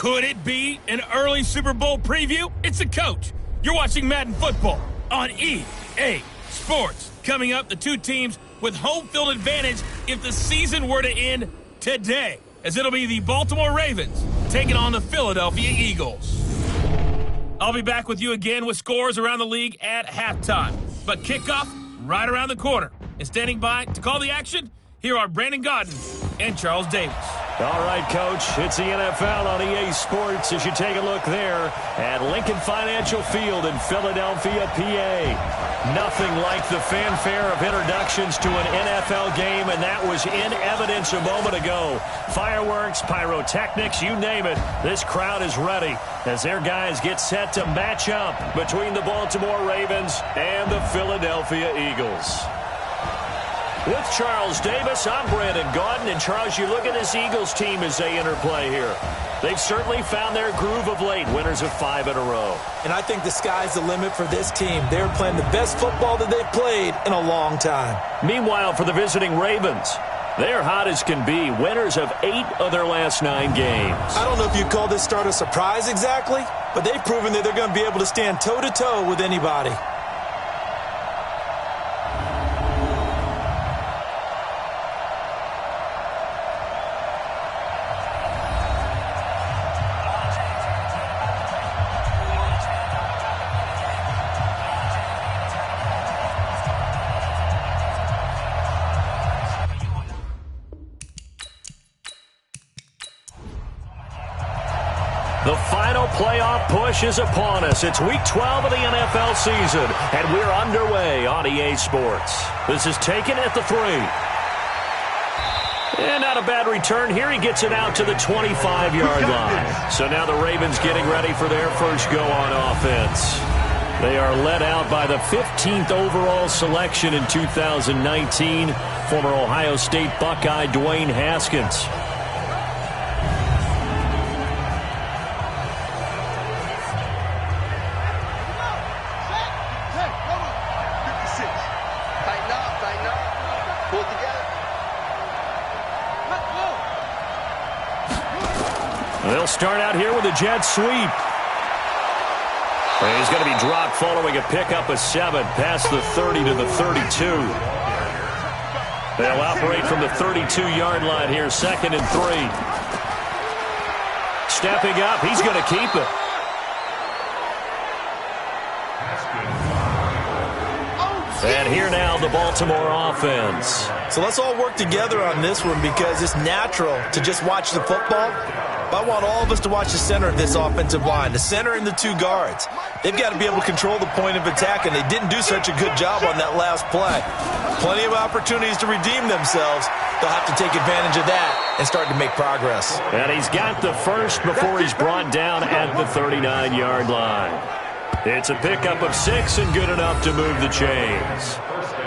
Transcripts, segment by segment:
Could it be an early Super Bowl preview? It's a coach. You're watching Madden Football on EA Sports. Coming up, the two teams with home field advantage if the season were to end today, as it'll be the Baltimore Ravens taking on the Philadelphia Eagles. I'll be back with you again with scores around the league at halftime. But kickoff right around the corner. And standing by to call the action, here are Brandon Godden and Charles Davis. All right, Coach, it's the NFL on EA Sports as you take a look there at Lincoln Financial Field in Philadelphia, PA. Nothing like the fanfare of introductions to an NFL game, and that was in evidence a moment ago. Fireworks, pyrotechnics, you name it. This crowd is ready as their guys get set to match up between the Baltimore Ravens and the Philadelphia Eagles. With Charles Davis, I'm Brandon Gaudin. And Charles, you look at this Eagles team as they interplay here. They've certainly found their groove of late, winners of 5 in a row. And I think the sky's the limit for this team. They're playing the best football that they've played in a long time. Meanwhile, for the visiting Ravens, they're hot as can be, winners of 8 of their last 9 games. I don't know if you call this start a surprise exactly, but they've proven that they're going to be able to stand toe-to-toe with anybody. The final playoff push is upon us. It's Week 12 of the NFL season, and we're underway on EA Sports. This is taken at the 3. And not a bad return here. He gets it out to the 25-yard line. So now the Ravens getting ready for their first go on offense. They are led out by the 15th overall selection in 2019, former Ohio State Buckeye Dwayne Haskins. They'll start out here with a jet sweep. And he's going to be dropped following a pickup of 7 past the 30 to the 32. They'll operate from the 32-yard line here, 2nd and 3. Stepping up, he's going to keep it. And here now, the Baltimore offense. So let's all work together on this one because it's natural to just watch the football. But I want all of us to watch the center of this offensive line, the center and the 2 guards. They've got to be able to control the point of attack, and they didn't do such a good job on that last play. Plenty of opportunities to redeem themselves. They'll have to take advantage of that and start to make progress. And he's got the first before he's brought down at the 39-yard line. It's a pickup of 6 and good enough to move the chains.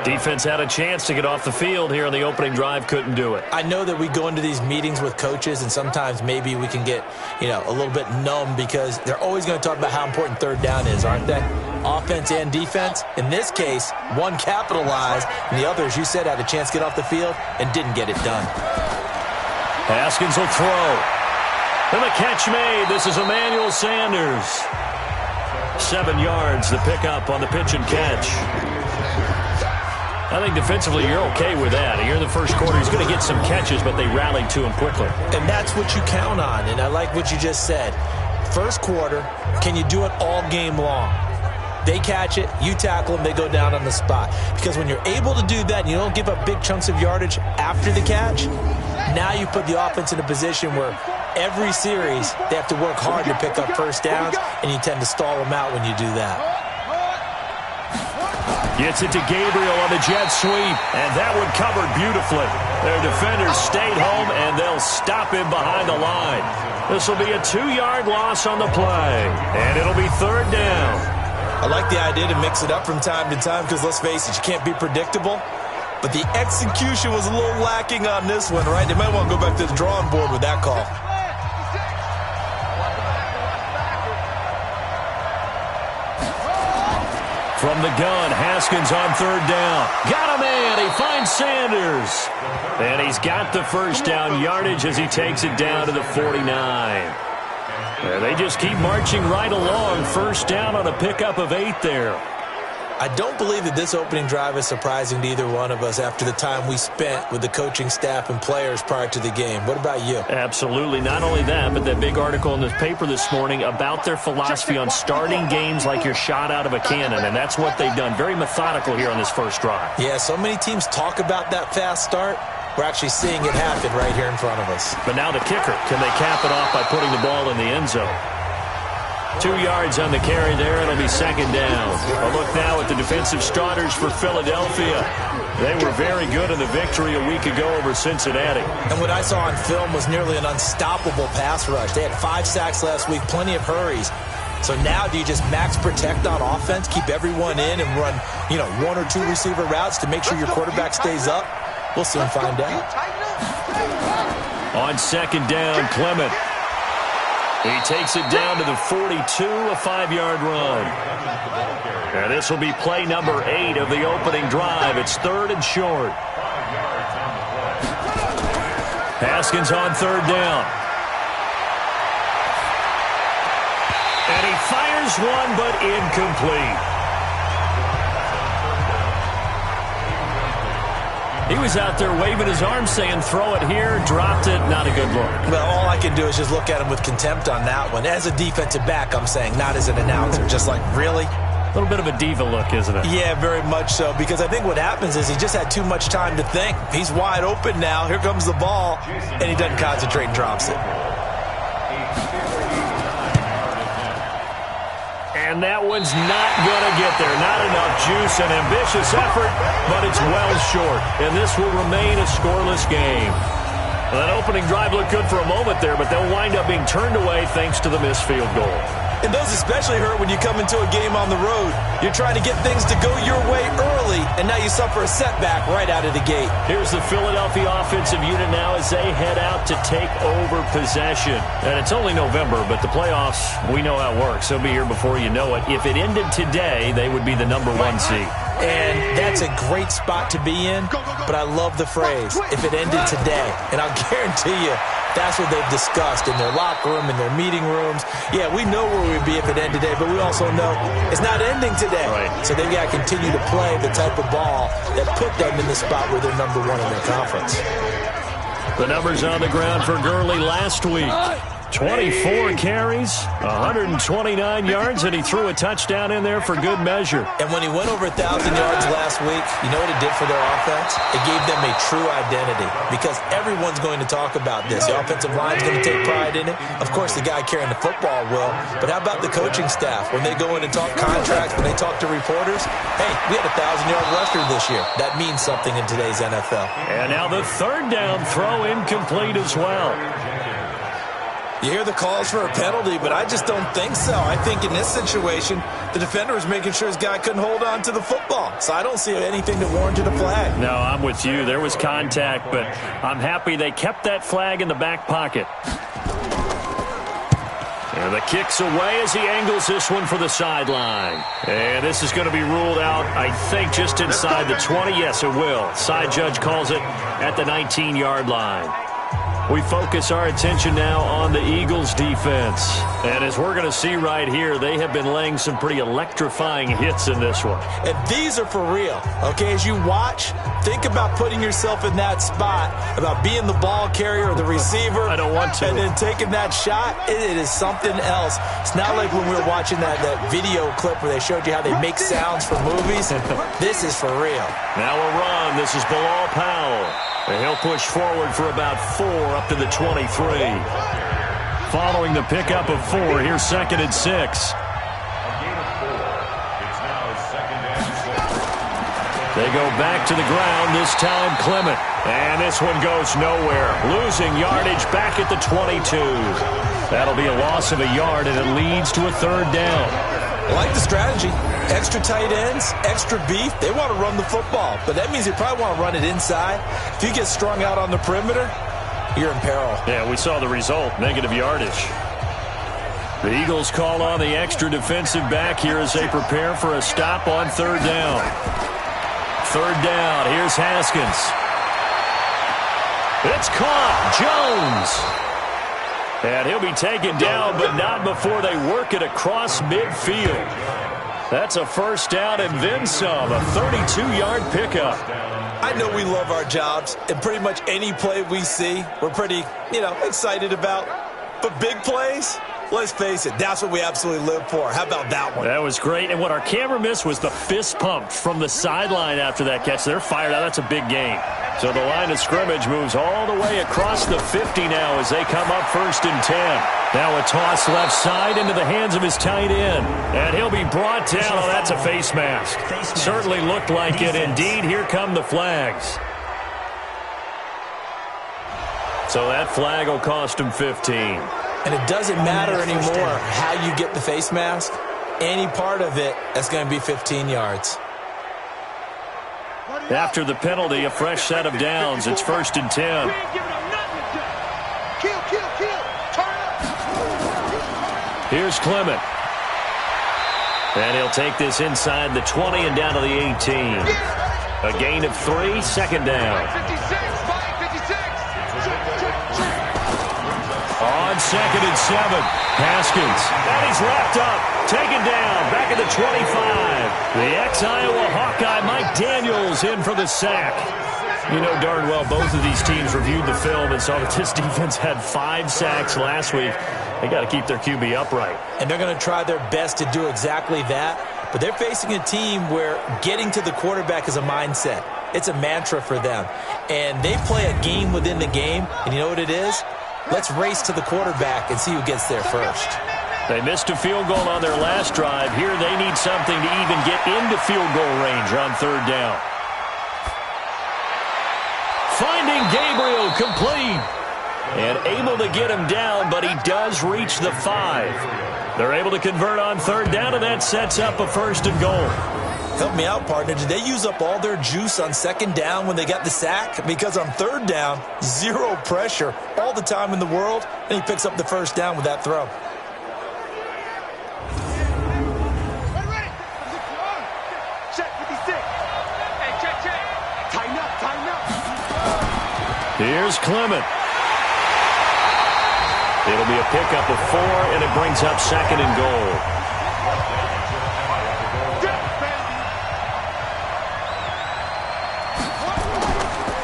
Defense had a chance to get off the field here on the opening drive, couldn't do it. I know that we go into these meetings with coaches, and sometimes maybe we can get, a little bit numb because they're always going to talk about how important 3rd down is, aren't they? Offense and defense. In this case, one capitalized, and the other, as you said, had a chance to get off the field and didn't get it done. Haskins will throw. And the catch made. This is Emmanuel Sanders. 7 yards, the pickup on the pitch and catch. I think defensively you're okay with that. Here in the first quarter, he's going to get some catches, but they rallied to him quickly. And that's what you count on, and I like what you just said. First quarter, can you do it all game long? They catch it, you tackle them, they go down on the spot. Because when you're able to do that and you don't give up big chunks of yardage after the catch, now you put the offense in a position where every series they have to work hard to pick up first downs, and you tend to stall them out when you do that. Gets it to Gabriel on the jet sweep, and that one covered beautifully. Their defenders stayed home, and they'll stop him behind the line. This will be a 2-yard loss on the play, and it'll be 3rd down. I like the idea to mix it up from time to time because, let's face it, you can't be predictable. But the execution was a little lacking on this one, right? They might want to go back to the drawing board with that call. From the gun, Haskins on 3rd down. Got a man. He finds Sanders. And he's got the first down yardage as he takes it down to the 49. And they just keep marching right along. First down on a pickup of 8 there. I don't believe that this opening drive is surprising to either one of us after the time we spent with the coaching staff and players prior to the game. What about you? Absolutely. Not only that, but that big article in the paper this morning about their philosophy on starting games like you're shot out of a cannon, and that's what they've done. Very methodical here on this first drive. Yeah, so many teams talk about that fast start. We're actually seeing it happen right here in front of us. But now the kicker. Can they cap it off by putting the ball in the end zone? 2 yards on the carry there. It'll be second down. A look now at the defensive starters for Philadelphia. They were very good in the victory a week ago over Cincinnati. And what I saw on film was nearly an unstoppable pass rush. They had 5 sacks last week, plenty of hurries. So now do you just max protect on offense, keep everyone in and run, 1 or 2 receiver routes to make sure your quarterback stays up? We'll soon find out. On second down, Clement. He takes it down to the 42, a 5-yard run. And this will be play number 8 of the opening drive. It's 3rd and short. Haskins on 3rd down. And he fires one, but incomplete. He was out there waving his arms saying, throw it here, dropped it, not a good look. Well, all I can do is just look at him with contempt on that one. As a defensive back, I'm saying, not as an announcer. Just like, really? A little bit of a diva look, isn't it? Yeah, very much so, because I think what happens is he just had too much time to think. He's wide open now. Here comes the ball, and he doesn't concentrate and drops it. And that one's not going to get there. Not enough juice, an ambitious effort, but it's well short. And this will remain a scoreless game. Well, that opening drive looked good for a moment there, but they'll wind up being turned away thanks to the missed field goal. And those especially hurt when you come into a game on the road. You're trying to get things to go your way early, and now you suffer a setback right out of the gate. Here's the Philadelphia offensive unit now as they head out to take over possession. And it's only November, but the playoffs, we know how it works. They'll be here before you know it. If it ended today, they would be the number 1 seed. And that's a great spot to be in, but I love the phrase, if it ended today. And I'll guarantee you, that's what they've discussed in their locker room, in their meeting rooms. Yeah, we know where we'd be if it ended today, but we also know it's not ending today. Right. So they've got to continue to play the type of ball that put them in the spot where they're number 1 in their conference. The numbers on the ground for Gurley last week. 24 carries, 129 yards, and he threw a touchdown in there for good measure. And when he went over 1,000 yards last week, you know what it did for their offense? It gave them a true identity because everyone's going to talk about this. The offensive line's going to take pride in it. Of course, the guy carrying the football will. But how about the coaching staff? When they go in and talk contracts, when they talk to reporters, hey, we had a 1,000-yard rusher this year. That means something in today's NFL. And now the 3rd down throw incomplete as well. You hear the calls for a penalty, but I just don't think so. I think in this situation, the defender was making sure his guy couldn't hold on to the football. So I don't see anything that warranted a flag. No, I'm with you. There was contact, but I'm happy they kept that flag in the back pocket. And the kick's away as he angles this one for the sideline. And this is going to be ruled out, I think, just inside the 20. Yes, it will. Side judge calls it at the 19-yard line. We focus our attention now on the Eagles' defense. And as we're going to see right here, they have been laying some pretty electrifying hits in this one. And these are for real. Okay, as you watch, think about putting yourself in that spot, about being the ball carrier or the receiver. I don't want to. And then taking that shot, it is something else. It's not like when we were watching that video clip where they showed you how they make sounds for movies. This is for real. Now a run. This is Bilal Powell. And he'll push forward for about 4 up to the 23. Following the pickup of 4, here's 2nd and 6. They go back to the ground, this time Clement. And this one goes nowhere. Losing yardage back at the 22. That'll be a loss of a yard, and it leads to a 3rd down. I like the strategy. Extra tight ends, extra beef. They want to run the football, but that means they probably want to run it inside. If you get strung out on the perimeter, you're in peril. Yeah, we saw the result, negative yardage. The Eagles call on the extra defensive back here as they prepare for a stop on 3rd down. 3rd down, here's Haskins. It's caught, Jones. And he'll be taken down, but not before they work it across midfield. That's a first down and then some, a 32-yard pickup. I know we love our jobs, and pretty much any play we see, we're pretty, excited about. But big plays, let's face it, that's what we absolutely live for. How about that one? That was great, and what our camera missed was the fist pump from the sideline after that catch. They're fired out. That's a big gain. So the line of scrimmage moves all the way across the 50 now as they come up 1st and 10. Now a toss left side into the hands of his tight end. And he'll be brought down. Oh, that's a face mask. Certainly looked like it. Indeed, here come the flags. So that flag will cost him 15. And it doesn't matter anymore how you get the face mask. Any part of it, that's going to be 15 yards. After the penalty, a fresh set of downs. It's 1st and 10. Here's Clement. And he'll take this inside the 20 and down to the 18. A gain of 3, 2nd down. On 2nd and 7, Haskins. And he's wrapped up. Taken down. Back at the 25. The ex-Iowa Hawkeye Mike Daniels in for the sack. You know darn well both of these teams reviewed the film and saw that this defense had 5 sacks last week. They got to keep their QB upright. And they're going to try their best to do exactly that. But they're facing a team where getting to the quarterback is a mindset. It's a mantra for them. And they play a game within the game. And you know what it is? Let's race to the quarterback and see who gets there first. They missed a field goal on their last drive. Here they need something to even get into field goal range on 3rd down. Finding Gabriel complete. And able to get him down, but he does reach the 5. They're able to convert on 3rd down, and that sets up a 1st and goal. Help me out, partner. Did they use up all their juice on 2nd down when they got the sack? Because on 3rd down, 0 pressure all the time in the world, and he picks up the 1st down with that throw. Here's Clement. It'll be a pickup of 4, and it brings up 2nd and goal.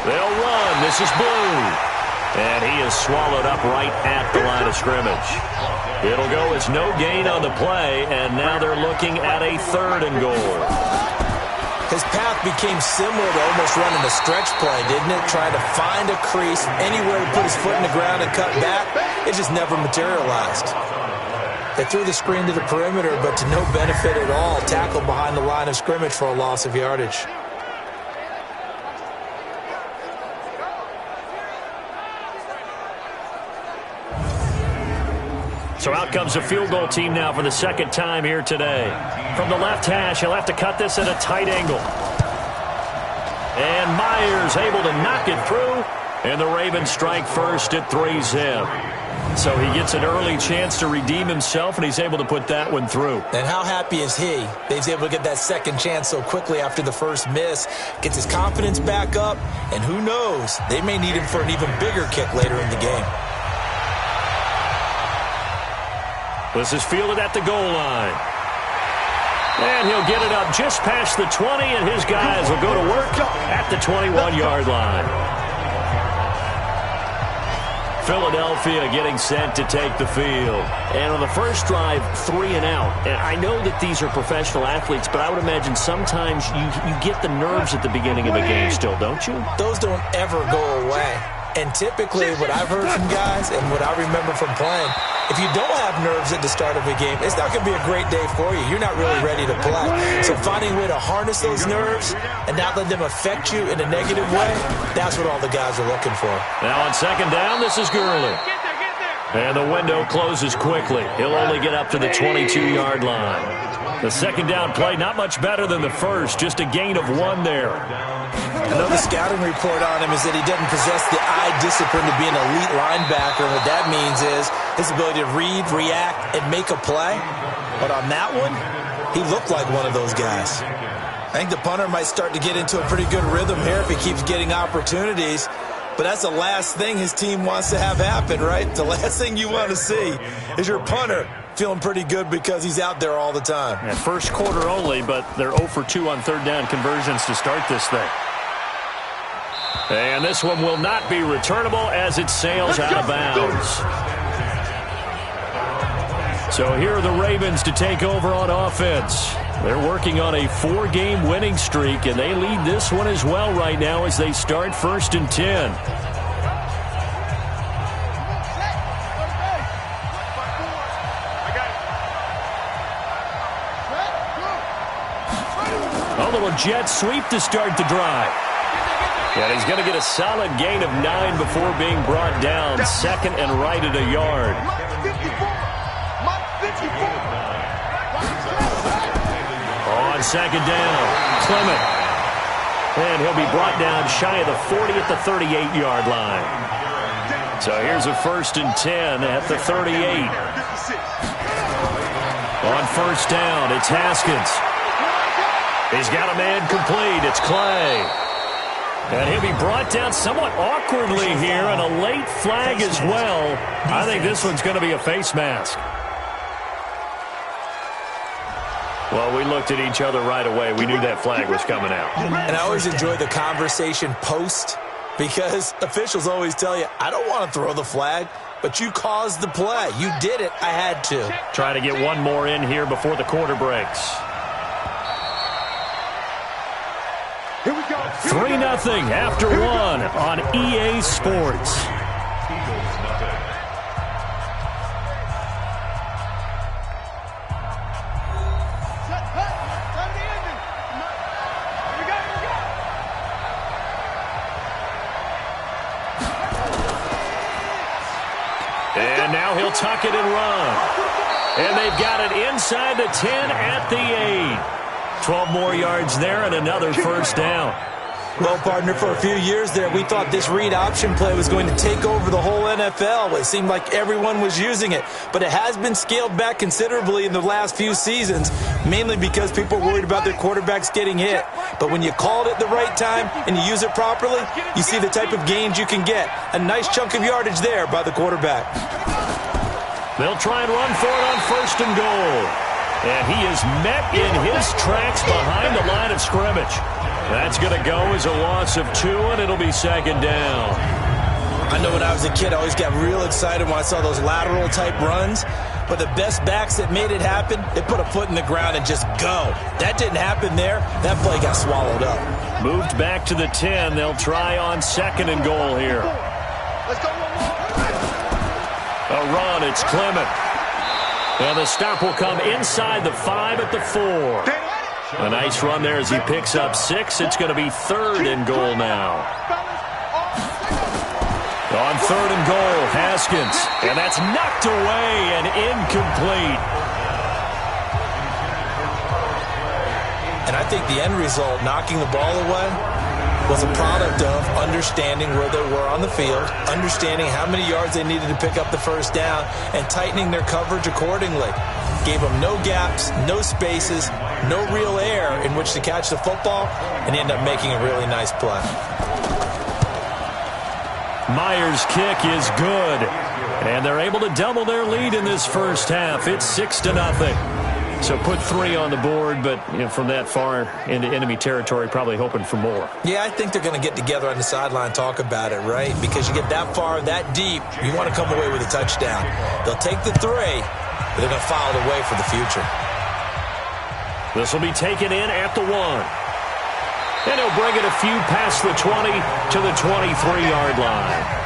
They'll run. This is Blue. And he is swallowed up right at the line of scrimmage. It'll go as no gain on the play, and now they're looking at a 3rd and goal. His path became similar to almost running a stretch play, didn't it? Trying to find a crease, anywhere to put his foot in the ground and cut back. It just never materialized. They threw the screen to the perimeter, but to no benefit at all. Tackled behind the line of scrimmage for a loss of yardage. So out comes the field goal team now for the 2nd time here today. From the left hash, he'll have to cut this at a tight angle. And Myers able to knock it through. And the Ravens strike first at 3-zip. So he gets an early chance to redeem himself, and he's able to put that one through. And how happy is he that he's able to get that 2nd chance so quickly after the first miss? Gets his confidence back up, and who knows, they may need him for an even bigger kick later in the game. This is fielded at the goal line. And he'll get it up just past the 20, and his guys will go to work at the 21-yard line. Philadelphia getting set to take the field. And on the first drive, 3 and out. And I know that these are professional athletes, but I would imagine sometimes you get the nerves at the beginning of a game still, don't you? Those don't ever go away. And typically what I've heard from guys and what I remember from playing, if you don't have nerves at the start of a game, it's not going to be a great day for you. You're not really ready to play. So finding a way to harness those nerves and not let them affect you in a negative way, that's what all the guys are looking for. Now on 2nd down, this is Gurley. And the window closes quickly. He'll only get up to the 22-yard line. The 2nd down play, not much better than the first, just a gain of 1 there. Another scouting report on him is that he doesn't possess the eye discipline to be an elite linebacker. And what that means is his ability to read, react, and make a play. But on that one, he looked like one of those guys. I think the punter might start to get into a pretty good rhythm here if he keeps getting opportunities. but that's the last thing his team wants to have happen, right? The last thing you want to see is your punter feeling pretty good because he's out there all the time. Yeah, first quarter only, but they're 0 for 2 on third down conversions to start this thing. And this one will not be returnable as it sails out of bounds. So here are the Ravens to take over on offense. They're working on a 4-game winning streak, and they lead this one as well right now as they start 1st and 10. A little jet sweep to start the drive. And he's going to get a solid gain of 9 before being brought down. 2nd and right at a yard. On 2nd down, Clement. And he'll be brought down shy of the 40 at the 38-yard line. So here's a 1st and 10 at the 38. On 1st down, it's Haskins. He's got a man complete. It's Clay. And he'll be brought down somewhat awkwardly here, and a late flag as well. I think this one's going to be a face mask. Well, we looked at each other right away. We knew that flag was coming out. And I always enjoy the conversation post, because officials always tell you, I don't want to throw the flag, but you caused the play. You did it. I had to. Try to get one more in here before the quarter breaks. 3-0 after 1 on EA Sports. And now he'll tuck it and run. And they've got it inside the 10 at the 8. 12 more yards there and another 1st down. Well, partner, for a few years there, we thought this read option play was going to take over the whole NFL. It seemed like everyone was using it, but it has been scaled back considerably in the last few seasons, mainly because people are worried about their quarterbacks getting hit. But when you call it at the right time and you use it properly, you see the type of gains you can get. A nice chunk of yardage there by the quarterback. They'll try and run for it on 1st and goal. And he is met in his tracks behind the line of scrimmage. That's going to go as a loss of 2, and it'll be 2nd down. I know when I was a kid, I always got real excited when I saw those lateral-type runs. But the best backs that made it happen, they put a foot in the ground and just go. That didn't happen there. That play got swallowed up. Moved back to the 10. They'll try on 2nd and goal here. A run, it's Clement. And the stop will come inside the 5 at the 4. A nice run there as he picks up 6. It's going to be 3rd and goal now. On 3rd and goal, Haskins. And that's knocked away and incomplete. And I think the end result, knocking the ball away, was a product of understanding where they were on the field, understanding how many yards they needed to pick up the 1st down, and tightening their coverage accordingly. Gave them no gaps, no spaces, no real air in which to catch the football, and end up making a really nice play. Myers' kick is good, and they're able to double their lead in this 1st half. It's 6-0. So put 3 on the board, but from that far into enemy territory, probably hoping for more. Yeah, I think they're going to get together on the sideline and talk about it, right? Because you get that far, that deep, you want to come away with a touchdown. They'll take the 3, but they're going to file it away for the future. This will be taken in at the 1. And he'll bring it a few past the 20 to the 23-yard line.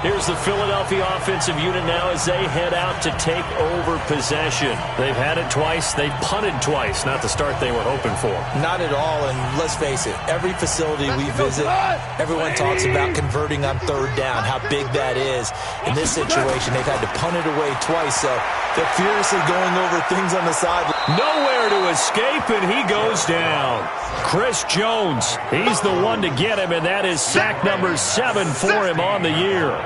Here's the Philadelphia offensive unit now as they head out to take over possession. They've had it twice. They've punted twice. Not the start they were hoping for. Not at all, and let's face it, every facility we visit, everyone talks about converting on 3rd down, how big that is. In this situation, they've had to punt it away twice, so they're furiously going over things on the side. Nowhere to escape, and he goes down. Chris Jones, he's the one to get him, and that is sack number 7 for him on the year.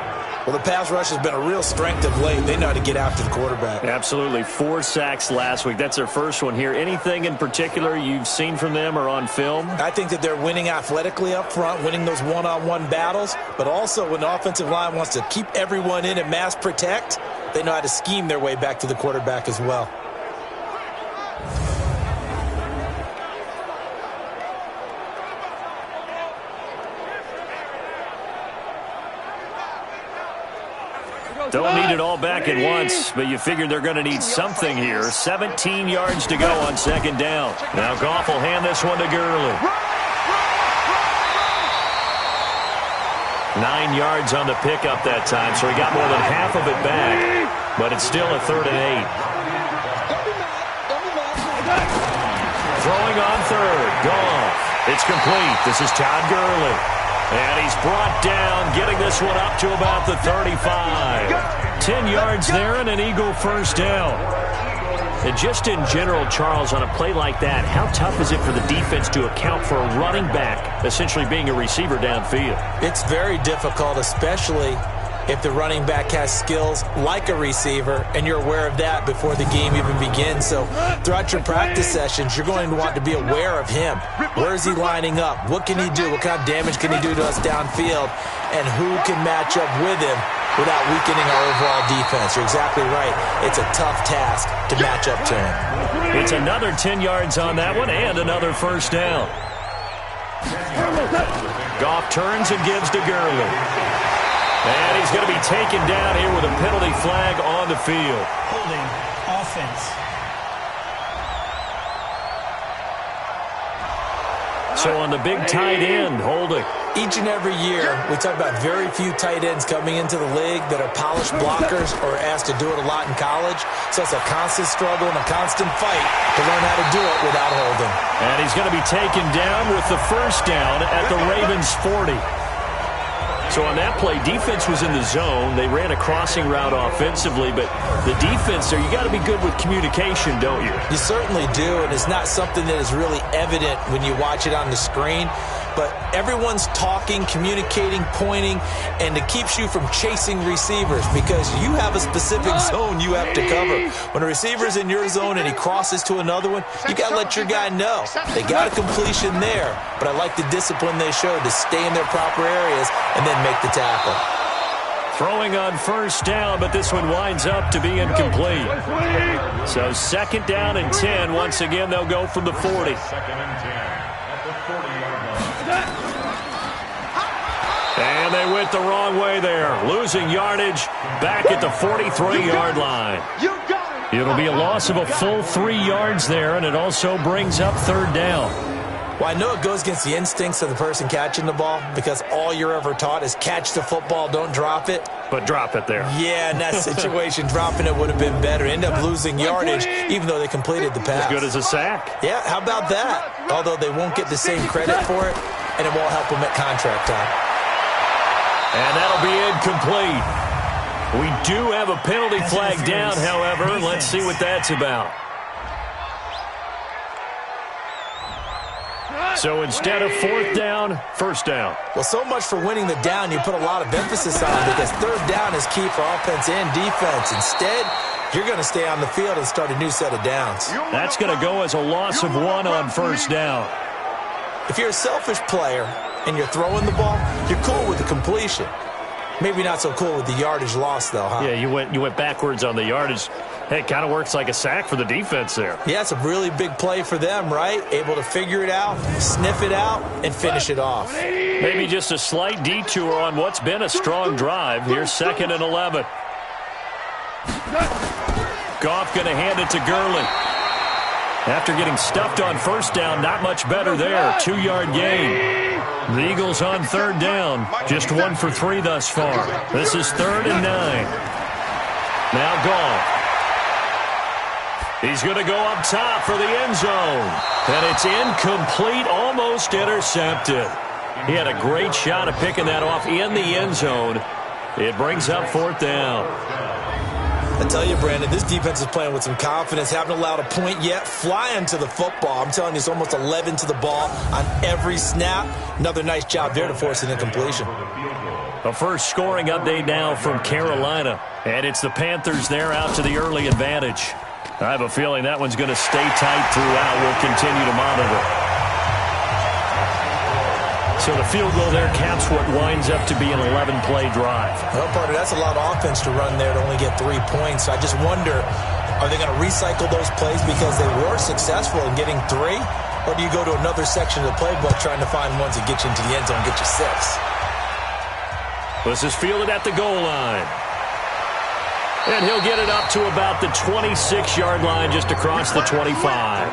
Well, the pass rush has been a real strength of late. They know how to get after the quarterback. Absolutely. 4 sacks last week. That's their first one here. Anything in particular you've seen from them or on film? I think that they're winning athletically up front, winning those one-on-one battles, but also when the offensive line wants to keep everyone in and mass protect, they know how to scheme their way back to the quarterback as well. Don't need it all back at once, but you figure they're going to need something here. 17 yards to go on second down. Now Goff will hand this one to Gurley. 9 yards on the pickup that time, so he got more than half of it back, but it's still a 3rd and 8. Throwing on third. Goff. It's complete. This is Todd Gurley. And he's brought down, getting this one up to about the 35. 10 yards there and an Eagle first down. And just in general, Charles, on a play like that, how tough is it for the defense to account for a running back essentially being a receiver downfield? It's very difficult, especially if the running back has skills like a receiver, and you're aware of that before the game even begins. So throughout your practice sessions, you're going to want to be aware of him. Where is he lining up? What can he do? What kind of damage can he do to us downfield? And who can match up with him without weakening our overall defense? You're exactly right. It's a tough task to match up to him. It's another 10 yards on that one and another first down. Goff turns and gives to Gurley. And he's going to be taken down here with a penalty flag on the field. Holding offense. So on the big tight end, holding. Each and every year, we talk about very few tight ends coming into the league that are polished blockers or asked to do it a lot in college. So it's a constant struggle and a constant fight to learn how to do it without holding. And he's going to be taken down with the first down at the Ravens' 40. So on that play, defense was in the zone. They ran a crossing route offensively, but the defense there, you got to be good with communication, don't you? You certainly do, and it's not something that is really evident when you watch it on the screen. But everyone's talking, communicating, pointing, and it keeps you from chasing receivers because you have a specific zone you have to cover. When a receiver's in your zone and he crosses to another one, you got to let your guy know. They got a completion there, but I like the discipline they showed to stay in their proper areas and then make the tackle. Throwing on first down, but this one winds up to be incomplete. So second down and 10. Once again, they'll go from the 40. And they went the wrong way there, losing yardage back at the 43-yard line. It'll be a loss of a full 3 yards there, and it also brings up third down. Well, I know it goes against the instincts of the person catching the ball because all you're ever taught is catch the football, don't drop it. But drop it there. Yeah, in that situation, dropping it would have been better. End up losing yardage, even though they completed the pass. As good as a sack. Yeah, how about that? Although they won't get the same credit for it, and it won't help them at contract time. And that'll be incomplete. We do have a penalty flag down, however. Let's see what that's about. So instead of fourth down, first down. Well, so much for winning the down, you put a lot of emphasis on it because third down is key for offense and defense. Instead, you're going to stay on the field and start a new set of downs. That's going to go as a loss of 1 on first down. If you're a selfish player and you're throwing the ball, you're cool with the completion. Maybe not so cool with the yardage loss, though, huh? Yeah, you went backwards on the yardage. Hey, it kind of works like a sack for the defense there. Yeah, it's a really big play for them, right? Able to figure it out, sniff it out, and finish it off. Maybe just a slight detour on what's been a strong drive. Here's 2nd and 11. Goff going to hand it to Gurley. After getting stuffed on first down, not much better there. 2-yard gain. The Eagles on third down. Just 1 for 3 thus far. This is 3rd and 9. Now Goff. He's going to go up top for the end zone. And it's incomplete, almost intercepted. He had a great shot at picking that off in the end zone. It brings up 4th down. I tell you, Brandon, this defense is playing with some confidence. Haven't allowed a point yet. Flying to the football. I'm telling you, it's almost 11 to the ball on every snap. Another nice job there to force an incompletion. A first scoring update now from Carolina. And it's the Panthers there out to the early advantage. I have a feeling that one's going to stay tight throughout. We'll continue to monitor. So the field goal there caps what winds up to be an 11-play drive. Well, partner, that's a lot of offense to run there to only get 3 points. I just wonder, are they going to recycle those plays because they were successful in getting 3? Or do you go to another section of the playbook trying to find ones that get you into the end zone and get you 6? This is fielded at the goal line. And he'll get it up to about the 26-yard line just across the 25.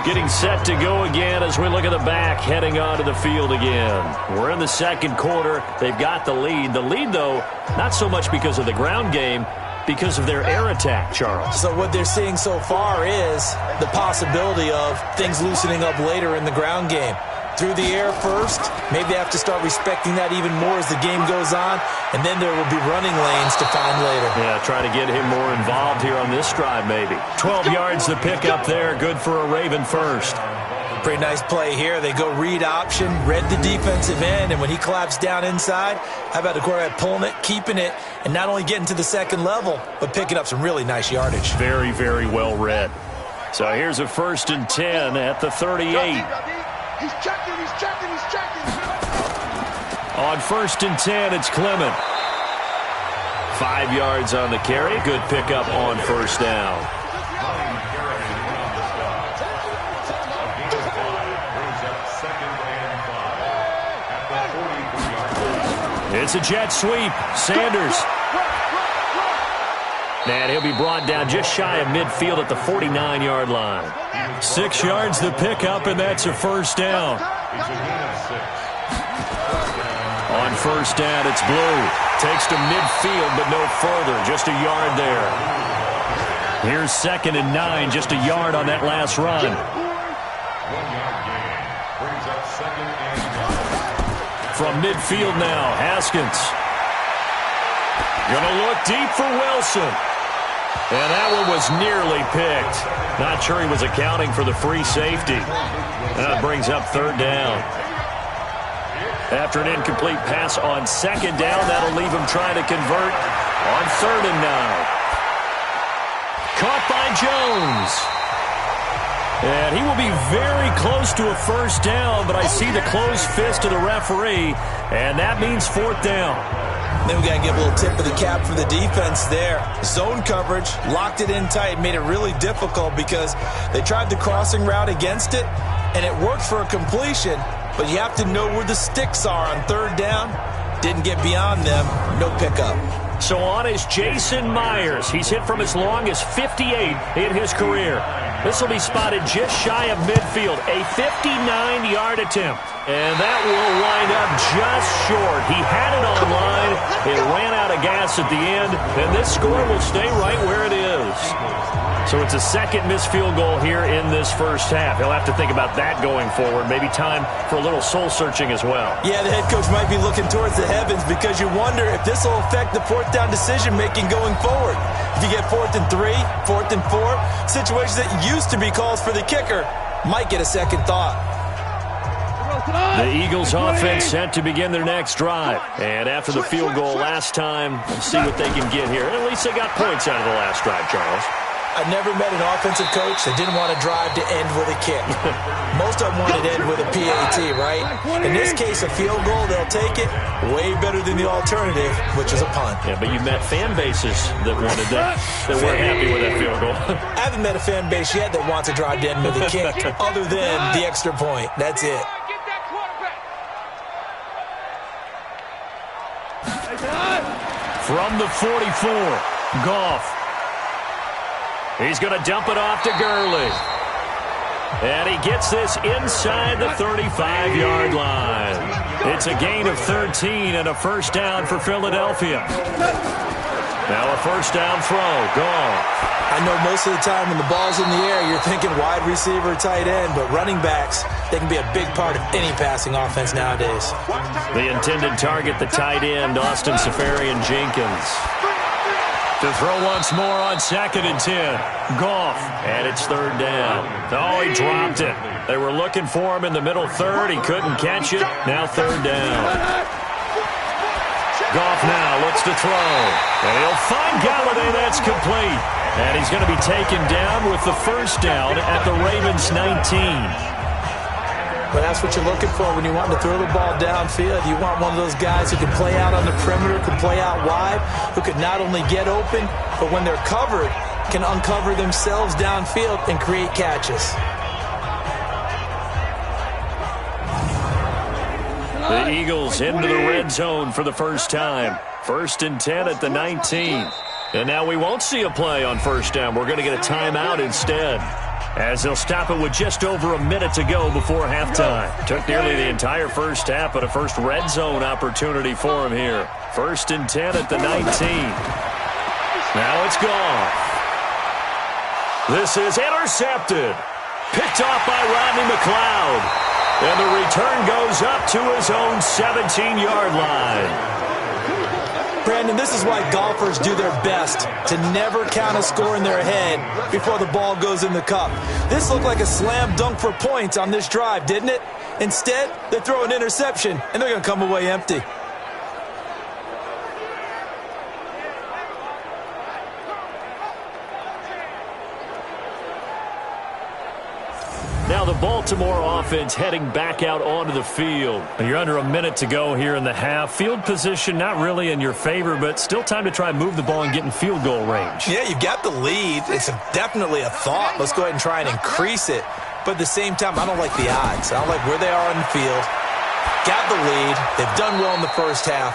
Getting set to go again as we look at the back heading onto the field again. We're in the second quarter. They've got the lead. The lead, though, not so much because of the ground game, because of their air attack, Charles. So what they're seeing so far is the possibility of things loosening up later in the ground game. Through the air first, maybe they have to start respecting that even more as the game goes on, and then there will be running lanes to find later. Yeah, try to get him more involved here on this drive maybe. 12 yards to pick up there, good for a Raven first. Pretty nice play here. They go read option, read the defensive end, and when he collapsed down inside, how about the quarterback pulling it, keeping it, and not only getting to the second level, but picking up some really nice yardage. Very, very well read. So here's a 1st and 10 at the 38. He's checking. On 1st and 10, it's Clement. 5 yards on the carry. Good pickup on first down. It's a jet sweep. Sanders. And he'll be brought down just shy of midfield at the 49-yard line. 6 yards the pickup, and that's a first down. On first down, it's Blue. Takes to midfield, but no further. Just a yard there. Here's 2nd and 9, just a yard on that last run. From midfield now, Haskins. Gonna look deep for Wilson. And that one was nearly picked. Not sure he was accounting for the free safety. That brings up 3rd down. After an incomplete pass on 2nd down, that'll leave him trying to convert on 3rd and 9. Caught by Jones. And he will be very close to a first down, but I see the closed fist of the referee, and that means 4th down. Then we got to give a little tip of the cap for the defense there. Zone coverage, locked it in tight, made it really difficult because they tried the crossing route against it, and it worked for a completion, but you have to know where the sticks are on 3rd down. Didn't get beyond them, no pickup. So on is Jason Myers. He's hit from as long as 58 in his career. This will be spotted just shy of midfield, a 59-yard attempt. And that will wind up just short. He had it on line. It ran out of gas at the end, and this score will stay right where it is. So it's a 2nd missed field goal here in this first half. He'll have to think about that going forward. Maybe time for a little soul-searching as well. Yeah, the head coach might be looking towards the heavens because you wonder if this will affect the 4th down decision-making going forward. If you get 4th and 3, 4th and 4, situations that used to be calls for the kicker might get a second thought. The Eagles offense set to begin their next drive. And after the field goal last time, we'll see what they can get here. At least they got points out of the last drive, Charles. I never met an offensive coach that didn't want to drive to end with a kick. Most of them wanted to end with a PAT, right? In this case, a field goal, they'll take it. Way better than the alternative, which is a punt. Yeah, but you met fan bases that wanted that, that weren't happy with that field goal. I haven't met a fan base yet that wants to drive to end with a kick other than the extra point. That's it. From the 44, Goff. He's going to dump it off to Gurley. And he gets this inside the 35-yard line. It's a gain of 13 and a first down for Philadelphia. Now a first down throw. Goff. I know most of the time when the ball's in the air, you're thinking wide receiver, tight end, but running backs, they can be a big part of any passing offense nowadays. The intended target, the tight end, Austin Seferian-Jenkins. To throw once more on 2nd and 10. Goff, and it's 3rd down. Oh, he dropped it. They were looking for him in the middle third. He couldn't catch it. Now 3rd down. Goff now looks to throw. And he'll find Galladay. That's complete. And he's going to be taken down with the 1st down at the Ravens' 19. But that's what you're looking for when you want to throw the ball downfield. You want one of those guys who can play out on the perimeter, can play out wide, who can not only get open, but when they're covered, can uncover themselves downfield and create catches. The Eagles into the red zone for the first time. 1st and 10 at the 19. And now we won't see a play on 1st down. We're going to get a timeout instead, as they'll stop it with just over a minute to go before halftime. Took nearly the entire first half, but a first red zone opportunity for him here. 1st and 10 at the 19. Now it's gone. This is intercepted. Picked off by Rodney McLeod. And the return goes up to his own 17-yard line. Brandon, this is why golfers do their best to never count a score in their head before the ball goes in the cup. This looked like a slam dunk for points on this drive, didn't it? Instead, they throw an interception, and they're going to come away empty. Now the Baltimore offense heading back out onto the field. You're under a minute to go here in the half. Field position not really in your favor, but still time to try and move the ball and get in field goal range. Yeah, you've got the lead. It's definitely a thought. Let's go ahead and try and increase it. But at the same time, I don't like the odds. I don't like where they are on the field. Got the lead. They've done well in the first half.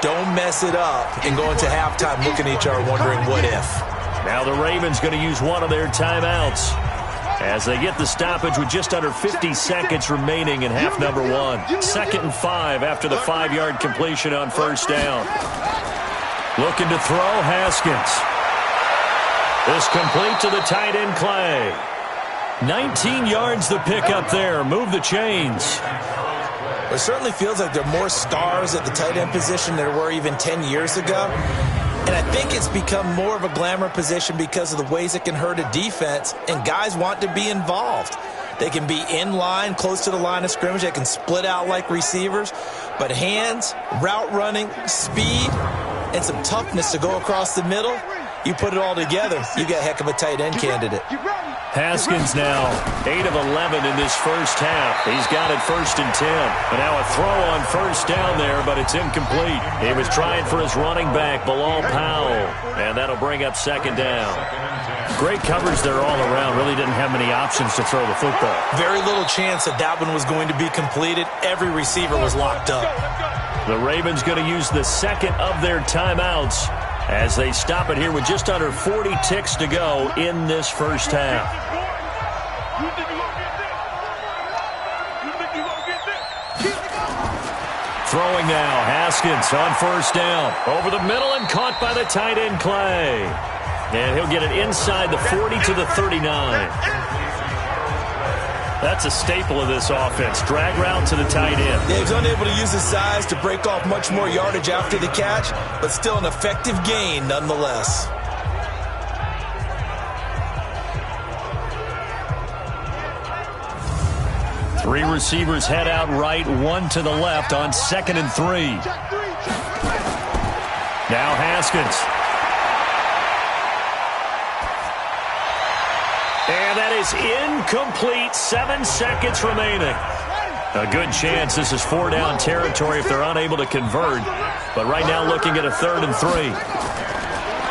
Don't mess it up and go into halftime looking at each other wondering what if. Now the Ravens going to use one of their timeouts as they get the stoppage with just under 50 seconds remaining in half number 1. 2nd and 5 after the 5-yard completion on 1st down. Looking to throw, Haskins. This complete to the tight end, Clay. 19 yards the pick up there. Move the chains. It certainly feels like there are more stars at the tight end position than there were even 10 years ago. And I think it's become more of a glamour position because of the ways it can hurt a defense, and guys want to be involved. They can be in line, close to the line of scrimmage. They can split out like receivers. But hands, route running, speed, and some toughness to go across the middle, you put it all together, you got a heck of a tight end candidate. Haskins now 8 of 11 in this first half. He's got it 1st and 10. And now a throw on 1st down there, but it's incomplete. He was trying for his running back, Bilal Powell. And that'll bring up 2nd down. Great coverage there all around. Really didn't have many options to throw the football. Very little chance that one was going to be completed. Every receiver was locked up. The Ravens going to use the 2nd of their timeouts as they stop it here with just under 40 ticks to go in this first half. Throwing now, Haskins on 1st down. Over the middle and caught by the tight end, Clay. And he'll get it inside the 40 to the 39. That's a staple of this offense. Drag route to the tight end. Yeah, he was unable to use his size to break off much more yardage after the catch, but still an effective gain nonetheless. Three receivers head out right, one to the left on 2nd and 3. Now Haskins. And that is incomplete. 7 seconds remaining. A good chance this is 4-down territory if they're unable to convert. But right now looking at a 3rd and 3.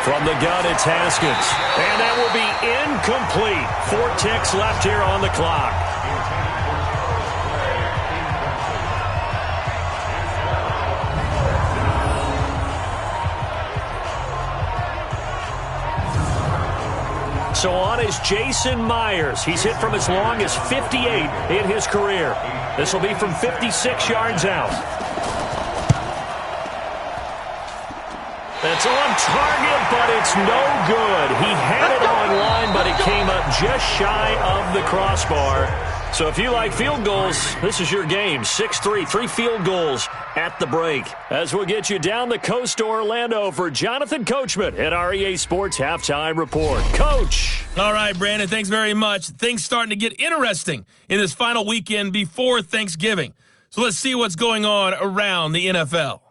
From the gun, it's Haskins. And that will be incomplete. 4 ticks left here on the clock. So on is Jason Myers. He's hit from as long as 58 in his career. This will be from 56 yards out. That's on target, but it's no good. He had it on line, but it came up just shy of the crossbar. So if you like field goals, this is your game. 6-3, 3 field goals at the break. As we'll get you down the coast to Orlando for Jonathan Coachman at our EA Sports Halftime Report. Coach! All right, Brandon, thanks very much. Things starting to get interesting in this final weekend before Thanksgiving. So let's see what's going on around the NFL.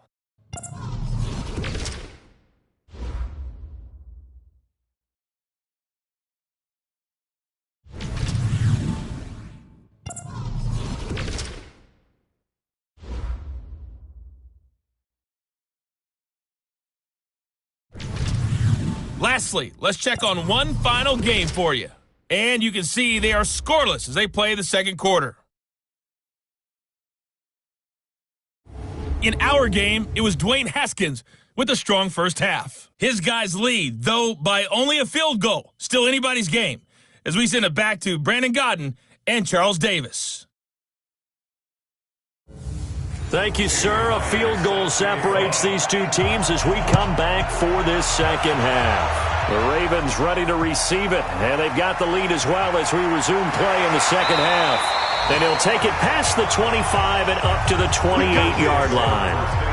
Lastly, let's check on one final game for you. And you can see they are scoreless as they play the second quarter. In our game, it was Dwayne Haskins with a strong first half. His guys lead, though by only a field goal. Still anybody's game. As we send it back to Brandon Godden and Charles Davis. Thank you, sir. A field goal separates these two teams as we come back for this second half. The Ravens ready to receive it, and they've got the lead as well as we resume play in the second half. And he'll take it past the 25 and up to the 28-yard line.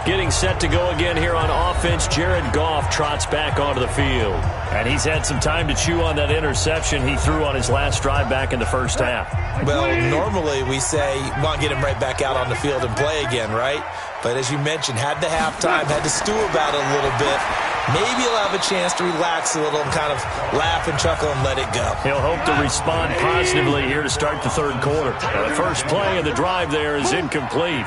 Getting set to go again here on offense, Jared Goff trots back onto the field. And he's had some time to chew on that interception he threw on his last drive back in the first half. Well, normally we say you want to get him right back out on the field and play again, right? But as you mentioned, had the halftime, had to stew about it a little bit. Maybe he'll have a chance to relax a little and kind of laugh and chuckle and let it go. He'll hope to respond positively here to start the third quarter. The first play of the drive there is incomplete.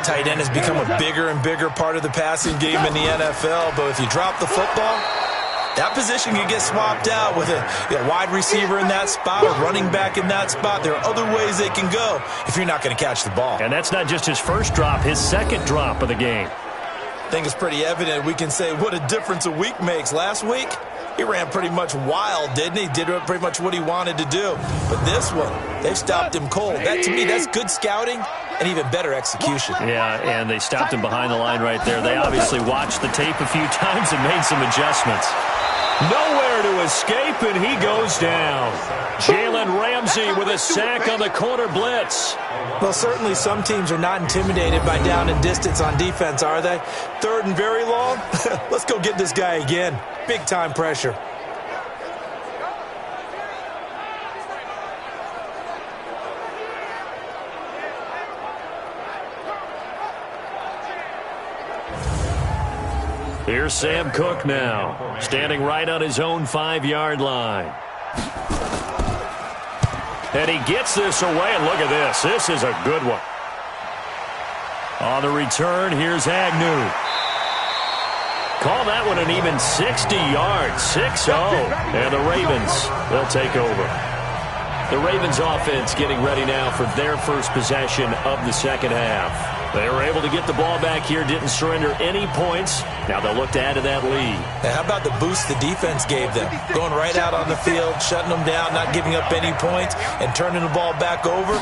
Tight end has become a bigger and bigger part of the passing game in the NFL, but if you drop the football, that position can get swapped out with a wide receiver in that spot, a running back in that spot. There are other ways they can go if you're not going to catch the ball. And that's not just his first drop, his second drop of the game. I think it's pretty evident. We can say what a difference a week makes. Last week, he ran pretty much wild, didn't he? Did pretty much what he wanted to do. But this one, they've stopped him cold. That, to me, that's good scouting and even better execution. Yeah, and they stopped him behind the line right there. They obviously watched the tape a few times and made some adjustments. Nowhere to escape, and he goes down. Jalen Ramsey with a sack on the corner blitz. Well, certainly some teams are not intimidated by down and distance on defense, are they? Third and very long? Let's go get this guy again. Big-time pressure. Here's Sam Cook now, standing right on his own 5-yard line. And he gets this away, and look at this. This is a good one. On the return, here's Agnew. Call that one an even 60 yards, 6-0. And the Ravens, they'll take over. The Ravens offense getting ready now for their first possession of the second half. They were able to get the ball back here, didn't surrender any points. Now they'll look to add to that lead. Now, how about the boost the defense gave them? Going right out on the field, shutting them down, not giving up any points, and turning the ball back over.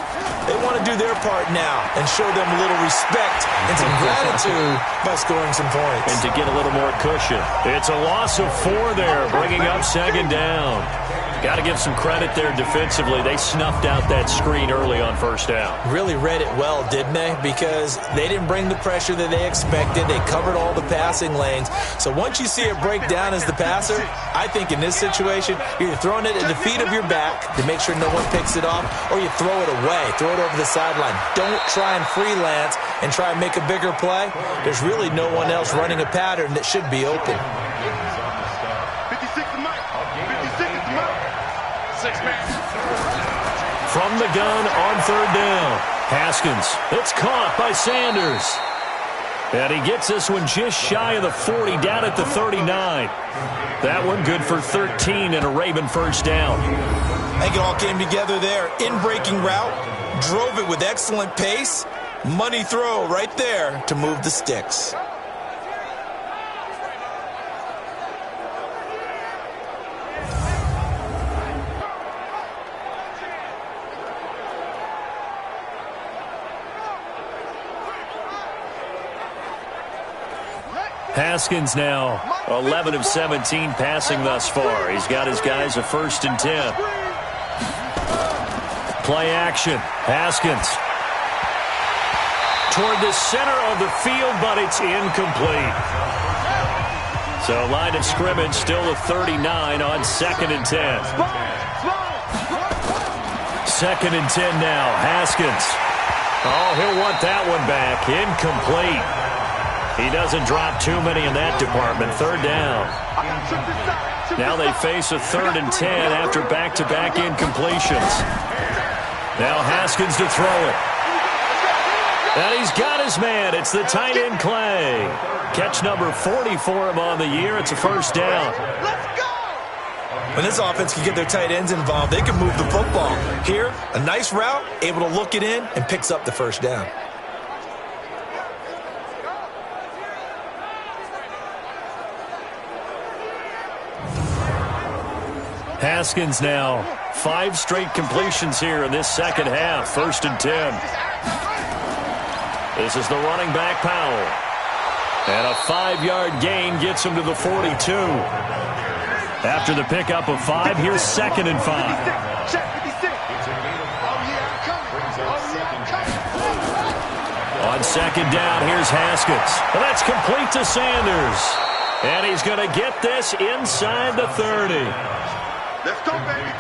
They want to do their part now and show them a little respect and some gratitude by scoring some points. And to get a little more cushion. It's a loss of 4 there, bringing up second down. Got to give some credit there defensively. They snuffed out that screen early on first down. Really read it well, didn't they? Because they didn't bring the pressure that they expected. They covered all the passing lanes. So once you see it break down as the passer, I think in this situation, you're either throwing it at the feet of your back to make sure no one picks it off, or you throw it away, throw it over the sideline. Don't try and freelance and try and make a bigger play. There's really no one else running a pattern that should be open. From the gun on third down. Haskins. It's caught by Sanders. And he gets this one just shy of the 40, down at the 39. That one good for 13 and a Raven first down. I think it all came together there. In-breaking route, drove it with excellent pace. Money throw right there to move the sticks. Haskins now 11 of 17 passing thus far. He's got his guys a 1st and 10. Play action. Haskins toward the center of the field, but it's incomplete. So line of scrimmage still a 39 on 2nd and 10. 2nd and 10 now. Haskins. Oh, he'll want that one back. Incomplete. He doesn't drop too many in that department. 3rd down. Now they face a 3rd and 10 after back-to-back incompletions. Now Haskins to throw it. And he's got his man. It's the tight end Clay. Catch number 40 for him on the year. It's a 1st down. When this offense can get their tight ends involved, they can move the football. Here, a nice route, able to look it in, and picks up the 1st down. Haskins now 5 straight completions here in this 2nd half. 1st and 10. This is the running back Powell. And a 5-yard gain gets him to the 42. After the pickup of 5, here's 2nd and 5. On 2nd down, here's Haskins. Well, that's complete to Sanders. And he's going to get this inside the 30. Let's go, baby.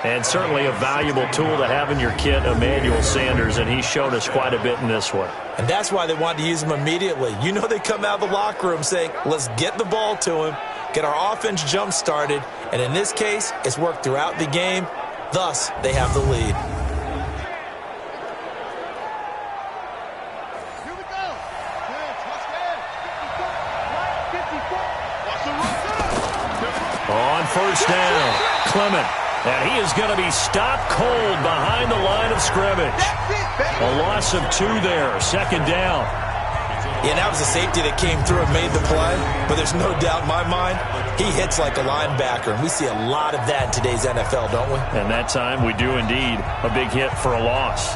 And certainly a valuable tool to have in your kit, Emmanuel Sanders, and he's shown us quite a bit in this one. And that's why they wanted to use him immediately. You know they come out of the locker room saying, let's get the ball to him, get our offense jump-started, and in this case, it's worked throughout the game. Thus, they have the lead. Here we go. On 1st down, Clement. And he is going to be stopped cold behind the line of scrimmage. A loss of 2 there, 2nd down. Yeah, that was a safety that came through and made the play. But there's no doubt in my mind, he hits like a linebacker. And we see a lot of that in today's NFL, don't we? And that time we do indeed. A big hit for a loss.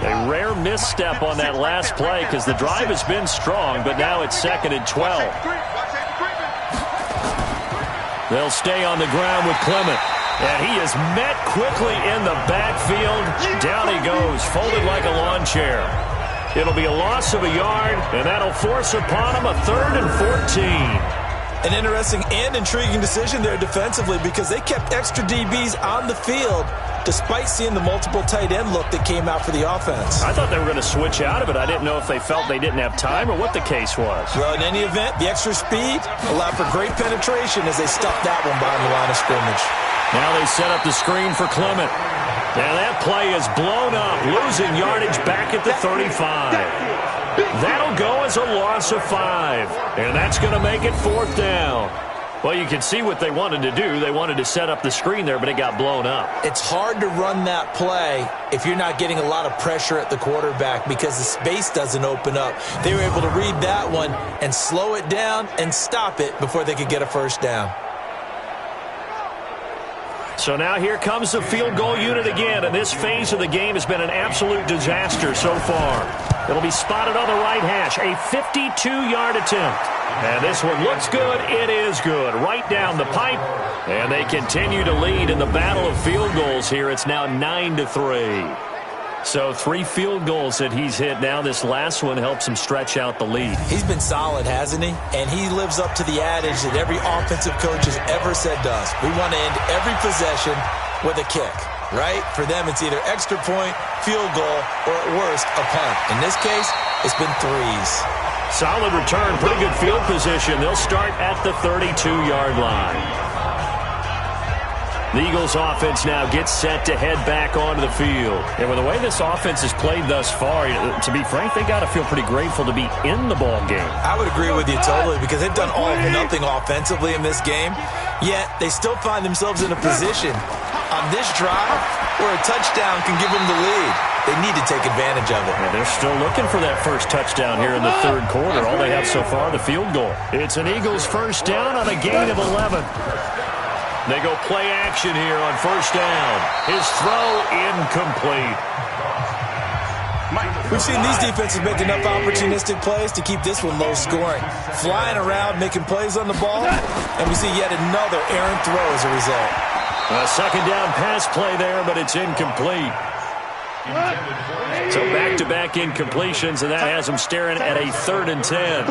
A rare misstep on that last play because the drive has been strong, but now it's 2nd and 12. They'll stay on the ground with Clement. And he is met quickly in the backfield. Down he goes, folded like a lawn chair. It'll be a loss of a yard, and that'll force upon him a 3rd and 14. An interesting and intriguing decision there defensively because they kept extra DBs on the field despite seeing the multiple tight end look that came out for the offense. I thought they were going to switch out of it. I didn't know if they felt they didn't have time or what the case was. Well, in any event, the extra speed allowed for great penetration as they stuffed that one behind the line of scrimmage. Now they set up the screen for Clement. And that play is blown up, losing yardage back at the 35. That'll go as a loss of 5. And that's going to make it 4th down. Well, you can see what they wanted to do. They wanted to set up the screen there, but it got blown up. It's hard to run that play if you're not getting a lot of pressure at the quarterback because the space doesn't open up. They were able to read that one and slow it down and stop it before they could get a 1st down. So now here comes the field goal unit again, and this phase of the game has been an absolute disaster so far. It'll be spotted on the right hash, a 52-yard attempt. And this one looks good. It is good. Right down the pipe. And they continue to lead in the battle of field goals here. It's now 9-3. So 3 field goals that he's hit now. This last one helps him stretch out the lead. He's been solid, hasn't he? And he lives up to the adage that every offensive coach has ever said to us. We want to end every possession with a kick, right? For them, it's either extra point, field goal, or at worst, a punt. In this case, it's been 3s. Solid return, pretty good field position. They'll start at the 32-yard line. The Eagles offense now gets set to head back onto the field. And with the way this offense has played thus far, to be frank, they got to feel pretty grateful to be in the ball game. I would agree with you totally because they've done all or nothing offensively in this game, yet they still find themselves in a position on this drive where a touchdown can give them the lead. They need to take advantage of it. And they're still looking for that first touchdown here in the 3rd quarter. All they have so far, the field goal. It's an Eagles 1st down on a gain of 11. They go play action here on 1st down. His throw incomplete. Mike. We've seen these defenses make enough opportunistic plays to keep this one low scoring. Flying around, making plays on the ball, and we see yet another errant throw as a result. A second down pass play there, but it's incomplete. So back-to-back incompletions, and that has him staring at a 3rd and 10.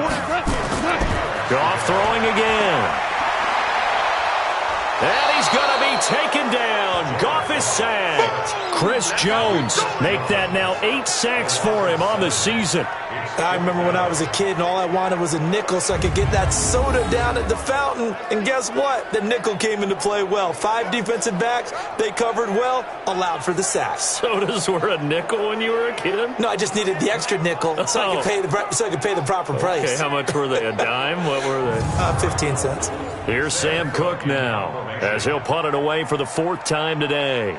Goff throwing again. And he's going to be taken down. Goff is sacked. Chris Jones make that now 8 sacks for him on the season. I remember when I was a kid and all I wanted was a nickel so I could get that soda down at the fountain. And guess what? The nickel came into play well. 5 defensive backs, they covered well, allowed for the sacks. Sodas were a nickel when you were a kid? No, I just needed the extra nickel so I could pay the proper price. Okay, how much were they? A dime? What were they? 15 cents. Here's Sam Cook now as he'll punt it away for the 4th time today.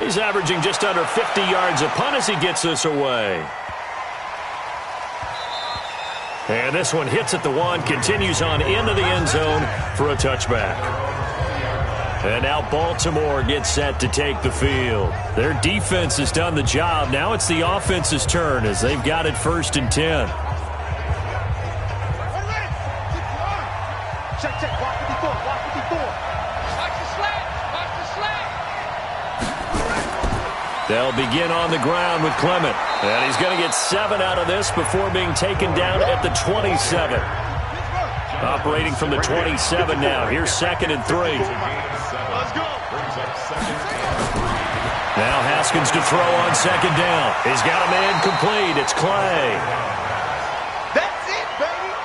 He's averaging just under 50 yards a punt as he gets this away. And this one hits at the 1, continues on into the end zone for a touchback. And now Baltimore gets set to take the field. Their defense has done the job. Now it's the offense's turn as they've got it 1st and 10. Check. Watch 54. Watch the slant. They'll begin on the ground with Clement. And he's going to get 7 out of this before being taken down at the 27. Operating from the 27 now. Here's 2nd and 3. Let's go. Now Haskins to throw on 2nd down. He's got a man complete. It's Clay. That's it, baby.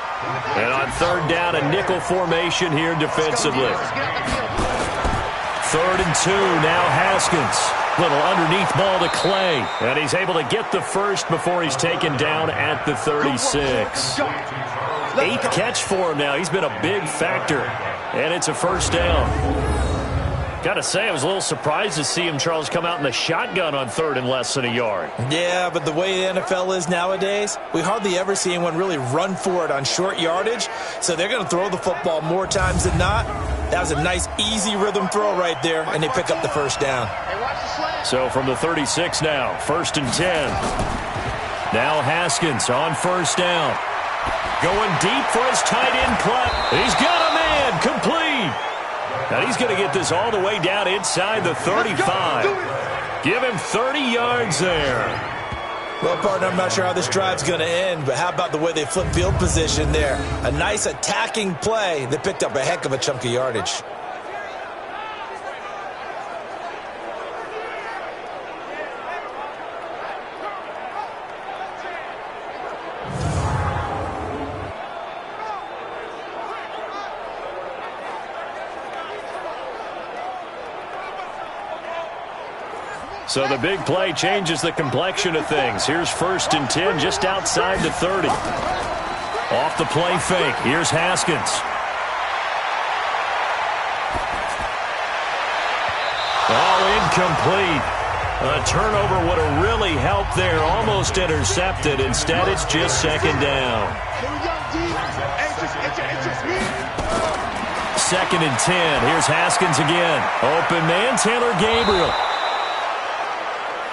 And on 3rd down, a nickel formation here defensively. 3rd and 2, now Haskins. Little underneath ball to Clay. And he's able to get the first before he's taken down at the 36. 8th catch for him now. He's been a big factor. And it's a 1st down. Got to say, I was a little surprised to see him, Charles, come out in the shotgun on 3rd and less than a yard. Yeah, but the way the NFL is nowadays, we hardly ever see anyone really run for it on short yardage. So they're going to throw the football more times than not. That was a nice, easy rhythm throw right there, and they pick up the 1st down. So from the 36 now, 1st and 10. Now Haskins on 1st down. Going deep for his tight end play. He's got a man complete. And he's going to get this all the way down inside the 35. Give him 30 yards there. Well, partner, I'm not sure how this drive's going to end, but how about the way they flip field position there? A nice attacking play that picked up a heck of a chunk of yardage. So the big play changes the complexion of things. Here's 1st and 10 just outside the 30. Off the play fake. Here's Haskins. Oh, incomplete. A turnover would have really helped there. Almost intercepted. Instead, it's just 2nd down. 2nd and 10. Here's Haskins again. Open man, Taylor Gabriel.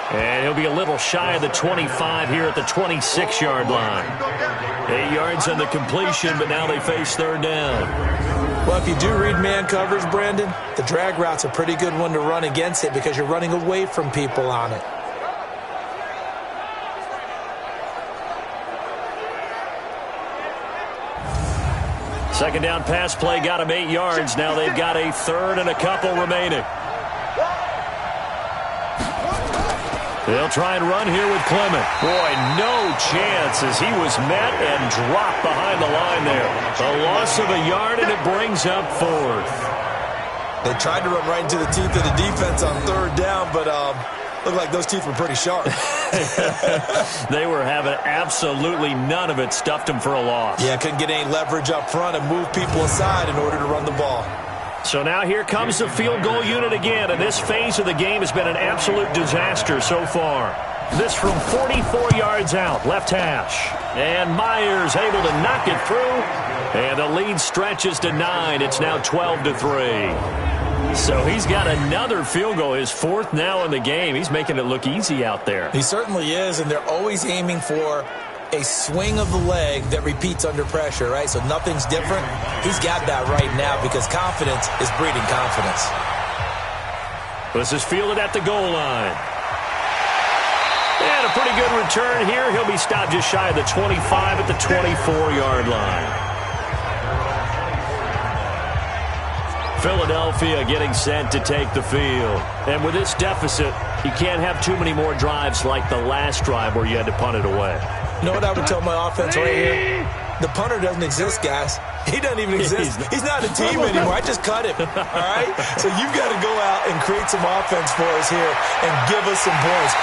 And he'll be a little shy of the 25 here at the 26-yard line. 8 yards on the completion, but now they face 3rd down. Well, if you do read man coverage, Brandon, the drag route's a pretty good one to run against it because you're running away from people on it. Second down pass play got him 8 yards. Now they've got a 3rd and a couple remaining. They'll try and run here with Clement. Boy, no chance as he was met and dropped behind the line there. A loss of a yard, and it brings up 4th. They tried to run right into the teeth of the defense on 3rd down, but looked like those teeth were pretty sharp. They were having absolutely none of it. Stuffed them for a loss. Yeah, couldn't get any leverage up front and move people aside in order to run the ball. So now here comes the field goal unit again, and this phase of the game has been an absolute disaster so far. This from 44 yards out, left hash. And Myers able to knock it through, and the lead stretches to 9. It's now 12-3. So he's got another field goal, his fourth now in the game. He's making it look easy out there. He certainly is, and they're always aiming for a swing of the leg that repeats under pressure, right? So nothing's different. He's got that right now because confidence is breeding confidence. This is fielded at the goal line. And a pretty good return here. He'll be stopped just shy of the 25 at the 24-yard line. Philadelphia getting set to take the field. And with this deficit, you can't have too many more drives like the last drive where you had to punt it away. You know what I would tell my offense right here? The punter doesn't exist, guys. He doesn't even exist. He's not a team anymore. I just cut him, all right? So you've got to go out and create some offense for us here and give us some points.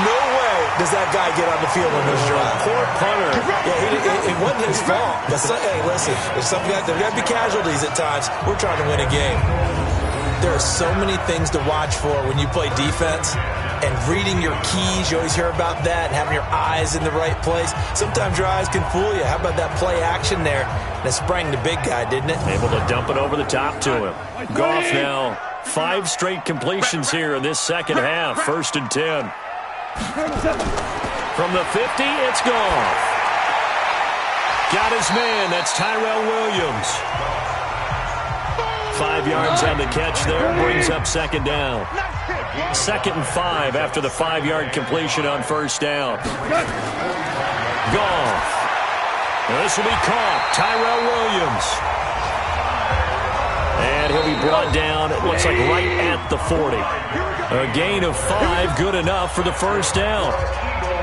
No way does that guy get on the field on this drive. Poor punter. Yeah, it wasn't his fault. But hey, listen, there's got to be casualties at times. We're trying to win a game. There are so many things to watch for when you play defense. And reading your keys, you always hear about that, and having your eyes in the right place. Sometimes your eyes can fool you. How about that play action there? And it sprang the big guy, didn't it? Able to dump it over the top to him. Goff now, 5 straight completions here in this second half. 1st and 10. From the 50, it's Goff. Got his man. That's Tyrell Williams. 5 yards on the catch there. Brings up 2nd down. 2nd and 5 after the 5-yard completion on 1st down. Goff. This will be caught. Tyrell Williams. And he'll be brought down, it looks like right at the 40. A gain of 5, good enough for the 1st down.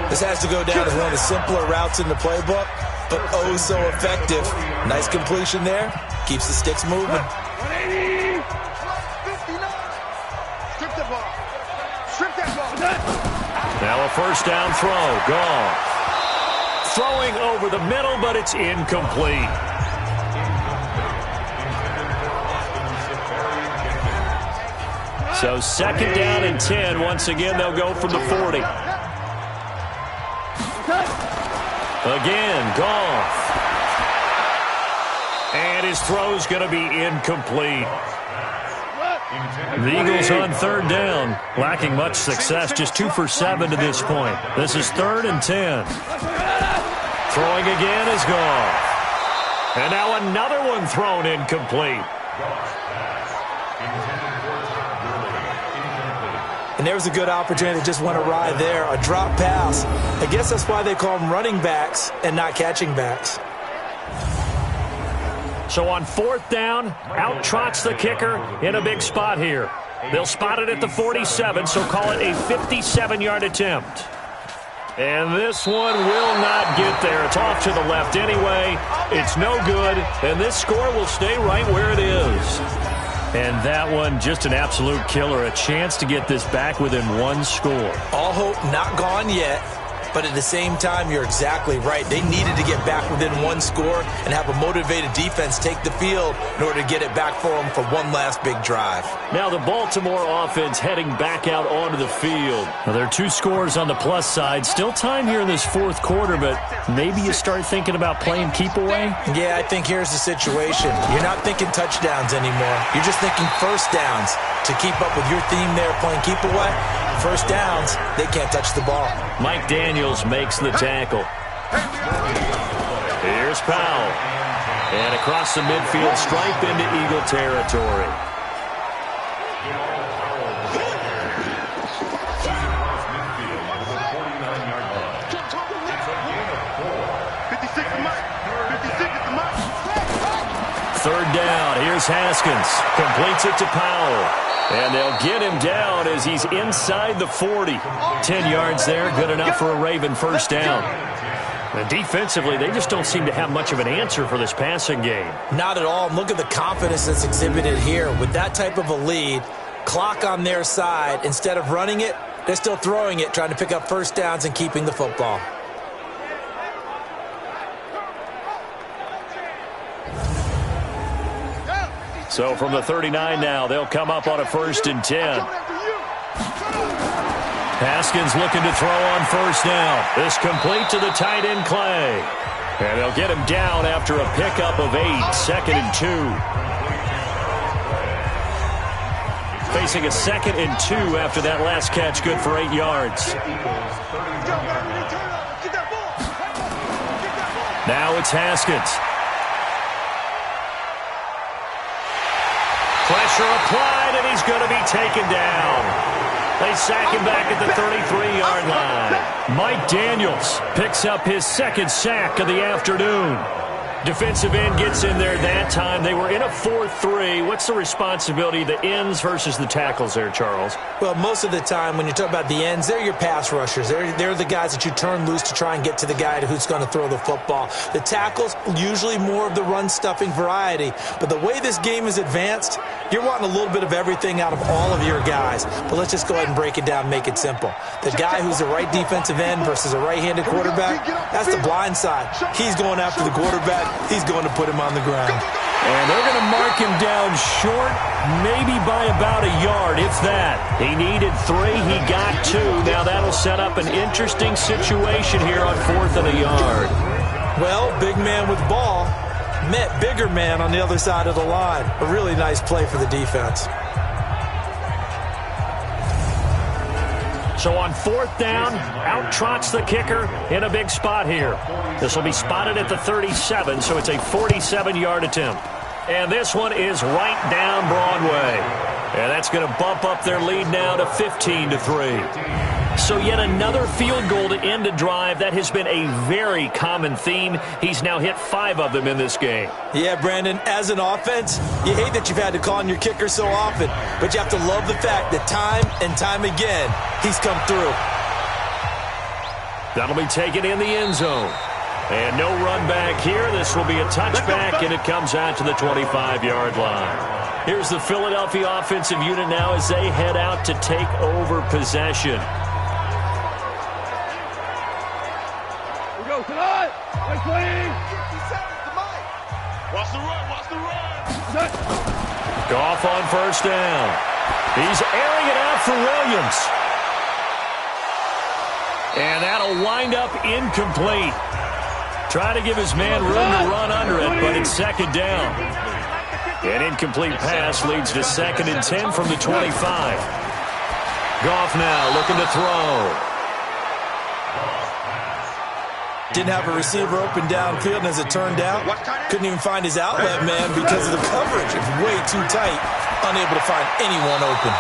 This has to go down as one of the simpler routes in the playbook, but oh so effective. Nice completion there. Keeps the sticks moving. Now a 1st down throw. Goff. Throwing over the middle, but it's incomplete. So 2nd down and 10. Once again, they'll go from the 40. Again, Goff. And his throw's going to be incomplete. The Eagles on 3rd down, lacking much success, just 2 for 7 to this point. This is 3rd and 10. Throwing again is Goff. And now another one thrown incomplete. And there was a good opportunity that just went awry there, a drop pass. I guess that's why they call them running backs and not catching backs. So on 4th down, out trots the kicker in a big spot here. They'll spot it at the 47, so call it a 57-yard attempt. And this one will not get there. It's off to the left anyway. It's no good, and this score will stay right where it is. And that one, just an absolute killer. A chance to get this back within 1 score. All hope not gone yet. But at the same time, you're exactly right. They needed to get back within 1 score and have a motivated defense take the field in order to get it back for them for one last big drive. Now the Baltimore offense heading back out onto the field. Well, there are 2 scores on the plus side. Still time here in this 4th quarter, but maybe you start thinking about playing keep away? Yeah, I think here's the situation. You're not thinking touchdowns anymore. You're just thinking 1st downs to keep up with your theme there, playing keep away. 1st downs, they can't touch the ball. Mike Daniels makes the tackle. Here's Powell. And across the midfield stripe into Eagle territory. Third down. Here's Haskins. Completes it to Powell. And they'll get him down as he's inside the 40. 10 yards there. Good enough for a Raven 1st down. And defensively, they just don't seem to have much of an answer for this passing game. Not at all. Look at the confidence that's exhibited here. With that type of a lead, clock on their side, instead of running it, they're still throwing it, trying to pick up 1st downs and keeping the football. So from the 39 now, they'll come up on a 1st and 10. Haskins looking to throw on 1st down. This complete to the tight end Clay. And they'll get him down after a pickup of 8, 2nd and 2. Facing a 2nd and 2 after that last catch, good for 8 yards. Now it's Haskins. Pressure applied, and he's going to be taken down. They sack him back at the 33-yard line. Mike Daniels picks up his 2nd sack of the afternoon. Defensive end gets in there that time. They were in a 4-3. What's the responsibility of the ends versus the tackles there, Charles? Well, most of the time when you talk about the ends, they're your pass rushers. They're the guys that you turn loose to try and get to the guy who's going to throw the football. The tackles, usually more of the run-stuffing variety. But the way this game is advanced, you're wanting a little bit of everything out of all of your guys. But let's just go ahead and break it down and make it simple. The guy who's the right defensive end versus a right-handed quarterback, that's the blind side. He's going after the quarterback. He's going to put him on the ground. And they're going to mark him down short, maybe by about a yard, if that. He needed 3. He got 2. Now that'll set up an interesting situation here on 4th and a yard. Well, big man with ball met bigger man on the other side of the line. A really nice play for the defense. So on 4th down, out trots the kicker in a big spot here. This will be spotted at the 37, so it's a 47-yard attempt. And this one is right down Broadway. And that's going to bump up their lead now to 15-3. So yet another field goal to end a drive. That has been a very common theme. He's now hit 5 of them in this game. Yeah, Brandon, as an offense, you hate that you've had to call on your kicker so often, but you have to love the fact that time and time again, he's come through. That'll be taken in the end zone. And no run back here. This will be a touchback, and it comes out to the 25-yard line. Here's the Philadelphia offensive unit now as they head out to take over possession. Tonight, I'm playing. 57's the mic. Watch the run, watch the run. Goff on 1st down. He's airing it out for Williams. And that'll wind up incomplete. Try to give his man room to run under it, but it's 2nd down. An incomplete pass leads to 2nd and 10 from the 25. Goff now looking to throw. Didn't have a receiver open downfield, and as it turned out, couldn't even find his outlet man because of the coverage. It's way too tight, unable to find anyone open.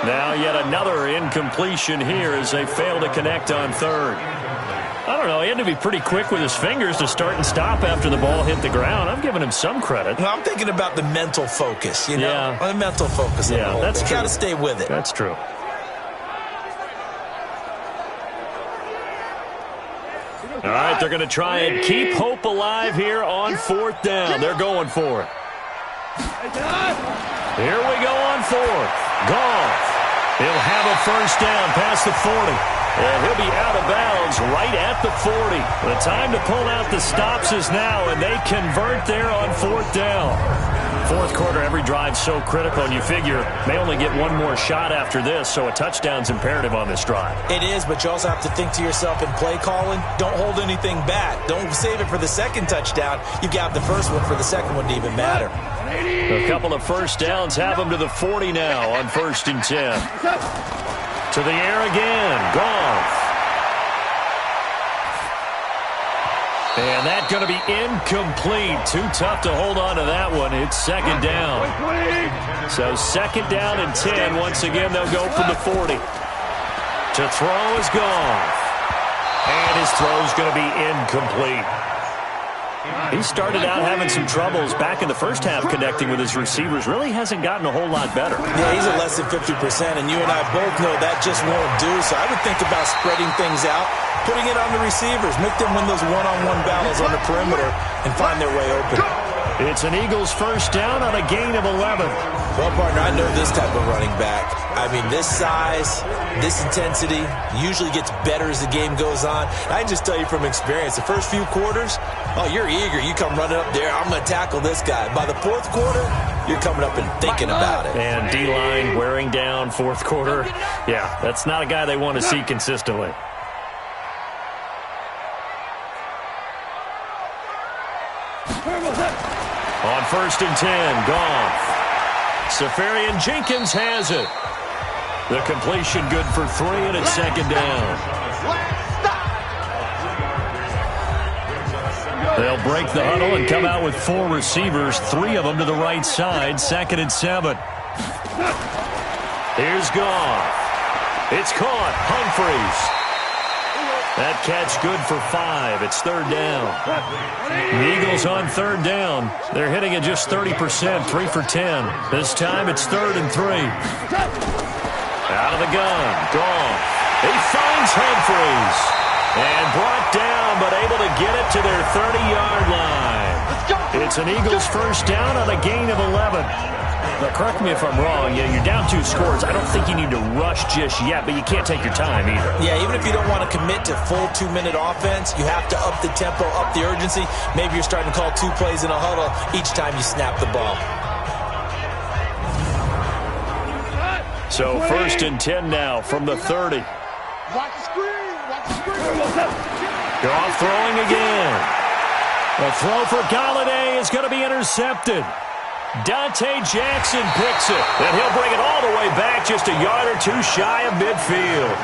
Now yet another incompletion here as they fail to connect on 3rd. I don't know, he had to be pretty quick with his fingers to start and stop after the ball hit the ground. I'm giving him some credit. Well, I'm thinking about the mental focus, you know? Yeah. The mental focus. Yeah, that's true. Got to stay with it. That's true. All right, they're going to try and keep hope alive here on 4th down. They're going for it. Here we go on 4th. Goff. He'll have a 1st down past the 40. And he'll be out of bounds right at the 40. The time to pull out the stops is now, and they convert there on 4th down. 4th quarter, every drive so critical, and you figure may only get one more shot after this, so a touchdown's imperative on this drive. It is, but you also have to think to yourself in play calling, don't hold anything back. Don't save it for the 2nd touchdown. You've got the 1st one for the 2nd one to even matter. A couple of 1st downs have them to the 40 now on 1st and 10. To the air again. Goff. And that's going to be incomplete. Too tough to hold on to that one. It's 2nd down. So 2nd down and 10. Once again, they'll go from the 40. To throw is Goff. And his throw's going to be incomplete. He started out having some troubles back in the first half connecting with his receivers. Really hasn't gotten a whole lot better. Yeah, he's at less than 50%, and you and I both know that just won't do. So I would think about spreading things out, putting it on the receivers, make them win those one-on-one battles on the perimeter and find their way open. It's an Eagles 1st down on a gain of 11. Well, partner, I know this type of running back. I mean, this size, this intensity usually gets better as the game goes on. I can just tell you from experience, the first few quarters, oh, you're eager. You come running up there, I'm going to tackle this guy. By the 4th quarter, you're coming up and thinking about it. And D-line wearing down 4th quarter. Yeah, that's not a guy they want to see consistently. On 1st and 10, Goff. Safarian Jenkins has it. The completion good for 3, and it's second down. They'll break the huddle and come out with 4 receivers, 3 of them to the right side, 2nd and 7. Here's Goff. It's caught. Humphreys. That catch good for 5. It's 3rd down. The Eagles on 3rd down. They're hitting at just 30%, 3 for 10. This time it's 3rd and 3. Out of the gun. Goff. He finds Humphreys. And brought down, but able to get it to their 30-yard line. It's an Eagles first down on a gain of 11. Now, correct me if I'm wrong. Yeah, you're down 2 scores. I don't think you need to rush just yet, but you can't take your time either. Yeah, even if you don't want to commit to full 2-minute offense, you have to up the tempo, up the urgency. Maybe you're starting to call 2 plays in a huddle each time you snap the ball. So 1st and 10 now from the 30. Watch the screen. Goff throwing again. The throw for Galladay is going to be intercepted. Dante Jackson picks it, and he'll bring it all the way back just a yard or 2 shy of midfield.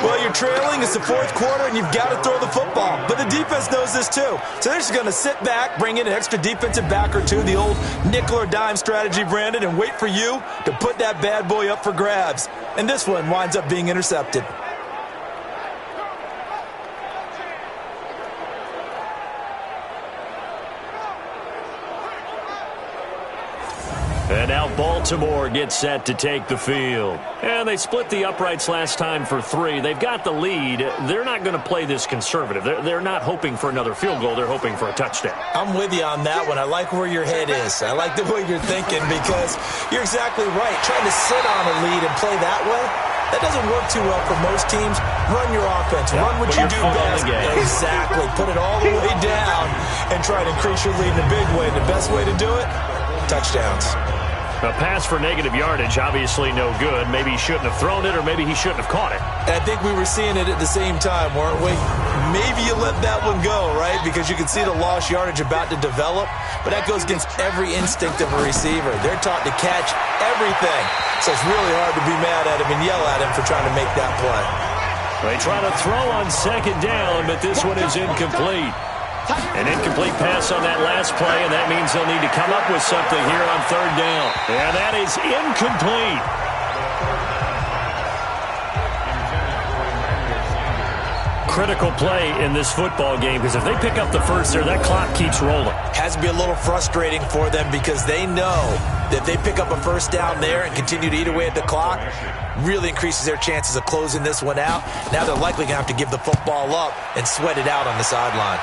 Well, you're trailing. It's the 4th quarter, and you've got to throw the football. But the defense knows this, too. So they're just going to sit back, bring in an extra defensive back or 2, the old nickel or dime strategy, Brandon, and wait for you to put that bad boy up for grabs. And this one winds up being intercepted. And now Baltimore gets set to take the field. And they split the uprights last time for 3. They've got the lead. They're not going to play this conservative. They're not hoping for another field goal. They're hoping for a touchdown. I'm with you on that one. I like where your head is. I like the way you're thinking because you're exactly right. Trying to sit on a lead and play that way, that doesn't work too well for most teams. Run your offense. Run what you do best. Exactly. Put it all the way down and try to increase your lead in a big way. The best way to do it, touchdowns. A pass for negative yardage, obviously no good. Maybe he shouldn't have thrown it, or maybe he shouldn't have caught it. I think we were seeing it at the same time, weren't we? Maybe you let that one go, right? Because you can see the lost yardage about to develop. But that goes against every instinct of a receiver. They're taught to catch everything. So it's really hard to be mad at him and yell at him for trying to make that play. They try to throw on 2nd down, but this one is incomplete. An incomplete pass on that last play, and that means they'll need to come up with something here on 3rd down. And that is incomplete. Critical play in this football game, because if they pick up the first there, that clock keeps rolling. Has to be a little frustrating for them because they know that if they pick up a first down there and continue to eat away at the clock, really increases their chances of closing this one out. Now they're likely going to have to give the football up and sweat it out on the sideline.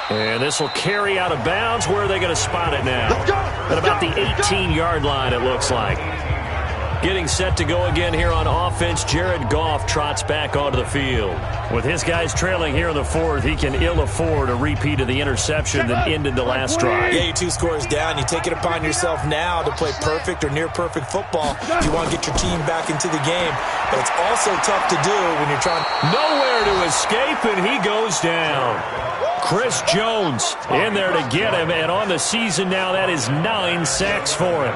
And this will carry out of bounds. Where are they going to spot it now? At about the 18-yard line, it looks like. Getting set to go again here on offense, Jared Goff trots back onto the field. With his guys trailing here in the 4th, he can ill afford a repeat of the interception that ended the last drive. Yeah, you're 2 scores down. You take it upon yourself now to play perfect or near-perfect football. You want to get your team back into the game. But it's also tough to do when you're trying. Nowhere to escape, and he goes down. Chris Jones in there to get him, and on the season now, that is 9 sacks for him.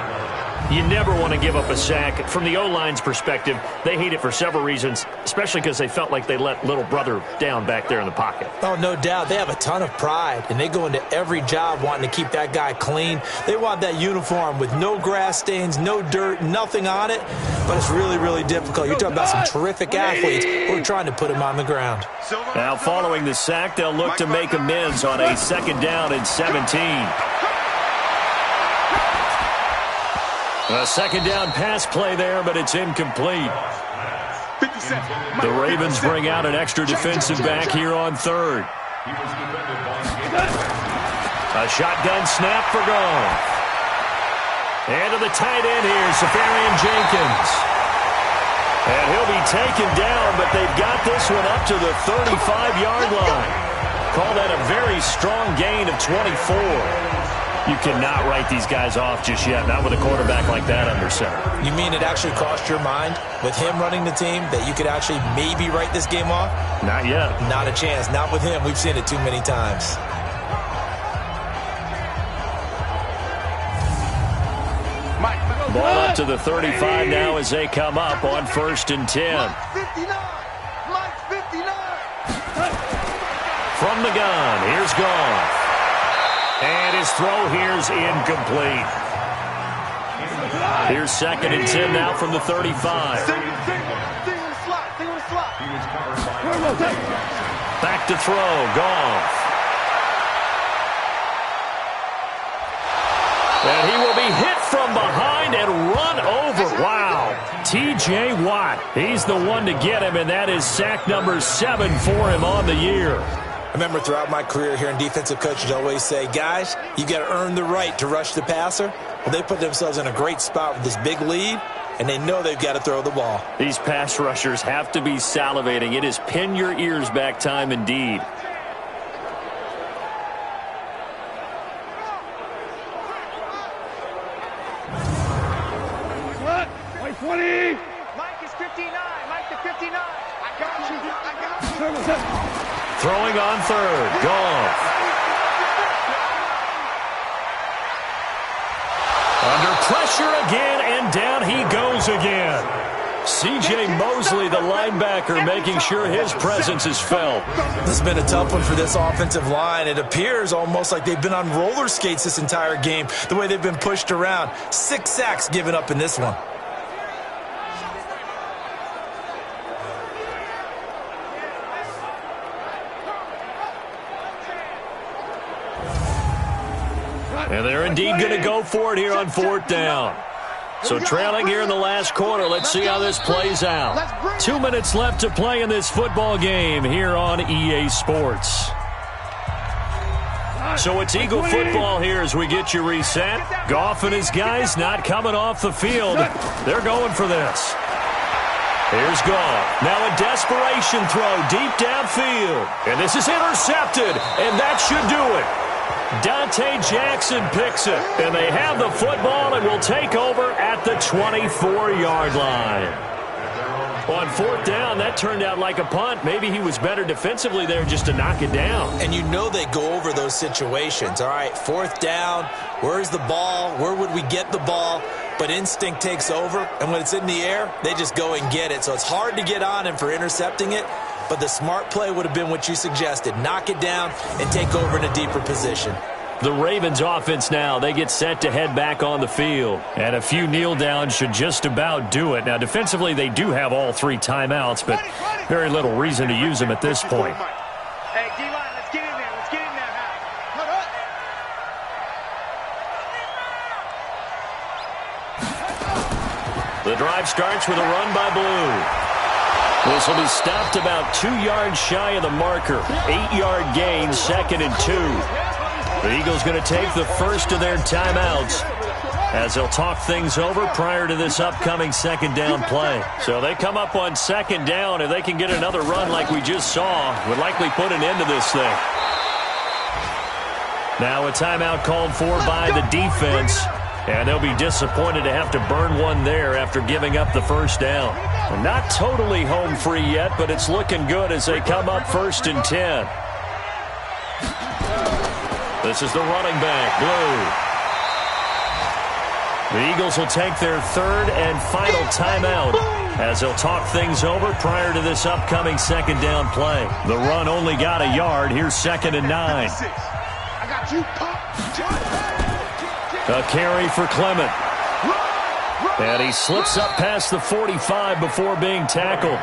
You never want to give up a sack. From the O-line's perspective, they hate it for several reasons, especially because they felt like they let little brother down back there in the pocket. Oh, no doubt. They have a ton of pride, and they go into every job wanting to keep that guy clean. They want that uniform with no grass stains, no dirt, nothing on it, but it's really, really difficult. You're talking about some terrific athletes who are trying to put him on the ground. Now, following the sack, they'll look to make amends on a 2nd down and 17. A 2nd down pass play there, but it's incomplete. The Ravens bring out an extra defensive back here on 3rd. A shotgun snap for Goff. And to the tight end here, Safarian Jenkins. And he'll be taken down, but they've got this one up to the 35-yard line. Call that a very strong gain of 24. You cannot write these guys off just yet, not with a quarterback like that under center. You mean it actually crossed your mind with him running the team that you could actually maybe write this game off? Not yet. Not a chance. Not with him. We've seen it too many times. Ball up to the 35 now as they come up on 1st and 10. Mike's 59. From the gun, here's Goff. And his throw here's incomplete. Here's 2nd and 10 now from the 35. Back to throw, Goff. And he will be hit from behind and run over. Wow. T.J. Watt, he's the one to get him, and that is sack number 7 for him on the year. I remember throughout my career hearing defensive coaches always say, guys, you got to earn the right to rush the passer. Well, they put themselves in a great spot with this big lead, and they know they've got to throw the ball. These pass rushers have to be salivating. It is pin your ears back time indeed. What? 20. Mike is 59. Mike to 59. I got you. Throwing on 3rd, Goff. Under pressure again, and down he goes again. C.J. Mosley, the linebacker, making sure his presence is felt. This has been a tough one for this offensive line. It appears almost like they've been on roller skates this entire game, the way they've been pushed around. 6 sacks given up in this one. And they're indeed going to go for it here on 4th down. So trailing here in the last quarter. Let's see how this plays out. 2 minutes left to play in this football game here on EA Sports. So it's Eagle football here as we get you reset. Goff and his guys not coming off the field. They're going for this. Here's Goff. Now a desperation throw deep downfield. And this is intercepted, and that should do it. Dante Jackson picks it, and they have the football and will take over at the 24-yard line. On 4th down, that turned out like a punt. Maybe he was better defensively there just to knock it down. And you know they go over those situations. All right, 4th down, where's the ball? Where would we get the ball? But instinct takes over, and when it's in the air, they just go and get it. So it's hard to get on him for intercepting it. But the smart play would have been what you suggested. Knock it down and take over in a deeper position. The Ravens offense now, they get set to head back on the field. And a few kneel downs should just about do it. Now, defensively, they do have all 3 timeouts, but very little reason to use them at this point. Hey, D-line, let's get in there. Let's get in there, Hal. The drive starts with a run by Blue. This will be stopped about 2 yards shy of the marker. 8-yard gain, 2nd and 2. The Eagles going to take the first of their timeouts as they'll talk things over prior to this upcoming 2nd down play. So they come up on 2nd down. If they can get another run like we just saw, would likely put an end to this thing. Now a timeout called for by the defense. And they'll be disappointed to have to burn one there after giving up the 1st down. Not totally home free yet, but it's looking good as they come up 1st and 10. This is the running back, Blue. The Eagles will take their 3rd and final timeout as they'll talk things over prior to this upcoming 2nd down play. The run only got a yard. Here's 2nd and 9. I got you, Pop. A carry for Clement. And he slips up past the 45 before being tackled.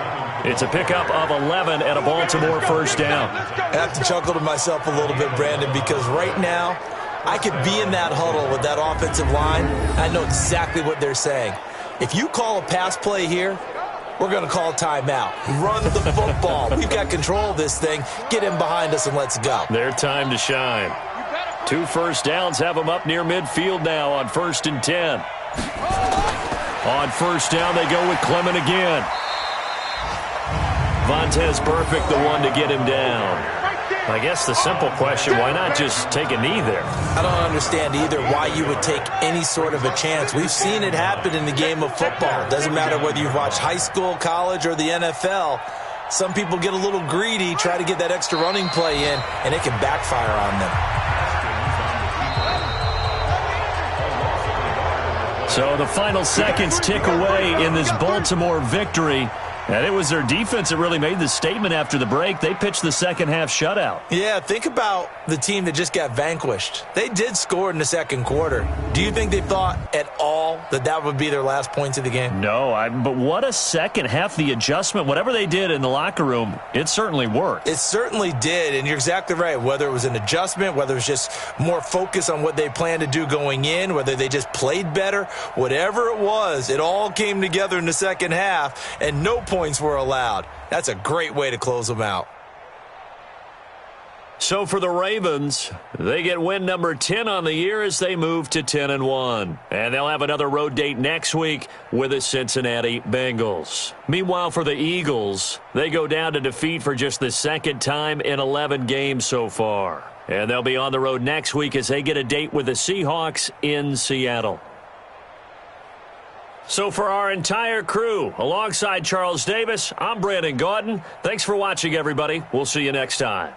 It's a pickup of 11 and a Baltimore 1st down. I have to chuckle to myself a little bit, Brandon, because right now I could be in that huddle with that offensive line. I know exactly what they're saying. If you call a pass play here, we're going to call a timeout. Run the football. We've got control of this thing. Get him behind us and let's go. Their time to shine. 2 1st downs have them up near midfield now on 1st and 10. On 1st down, they go with Clement again. Vontaze Burfict, the one to get him down. I guess the simple question, why not just take a knee there? I don't understand either why you would take any sort of a chance. We've seen it happen in the game of football. It doesn't matter whether you've watched high school, college, or the NFL. Some people get a little greedy, try to get that extra running play in, and it can backfire on them. So the final seconds tick away in this Baltimore victory. And it was their defense that really made the statement after the break. They pitched the second half shutout. Yeah, think about the team that just got vanquished. They did score in the second quarter. Do you think they thought at all that that would be their last points of the game? No, but what a second half. The adjustment, whatever they did in the locker room, it certainly worked. It certainly did, and you're exactly right. Whether it was an adjustment, whether it was just more focus on what they planned to do going in, whether they just played better, whatever it was, it all came together in the second half, and no points were allowed. That's a great way to close them out. So for the Ravens, they get win number 10 on the year as they move to 10-1. And they'll have another road date next week with the Cincinnati Bengals. Meanwhile, for the Eagles, they go down to defeat for just the second time in 11 games so far. And they'll be on the road next week as they get a date with the Seahawks in Seattle. So for our entire crew, alongside Charles Davis, I'm Brandon Gaudin. Thanks for watching, everybody. We'll see you next time.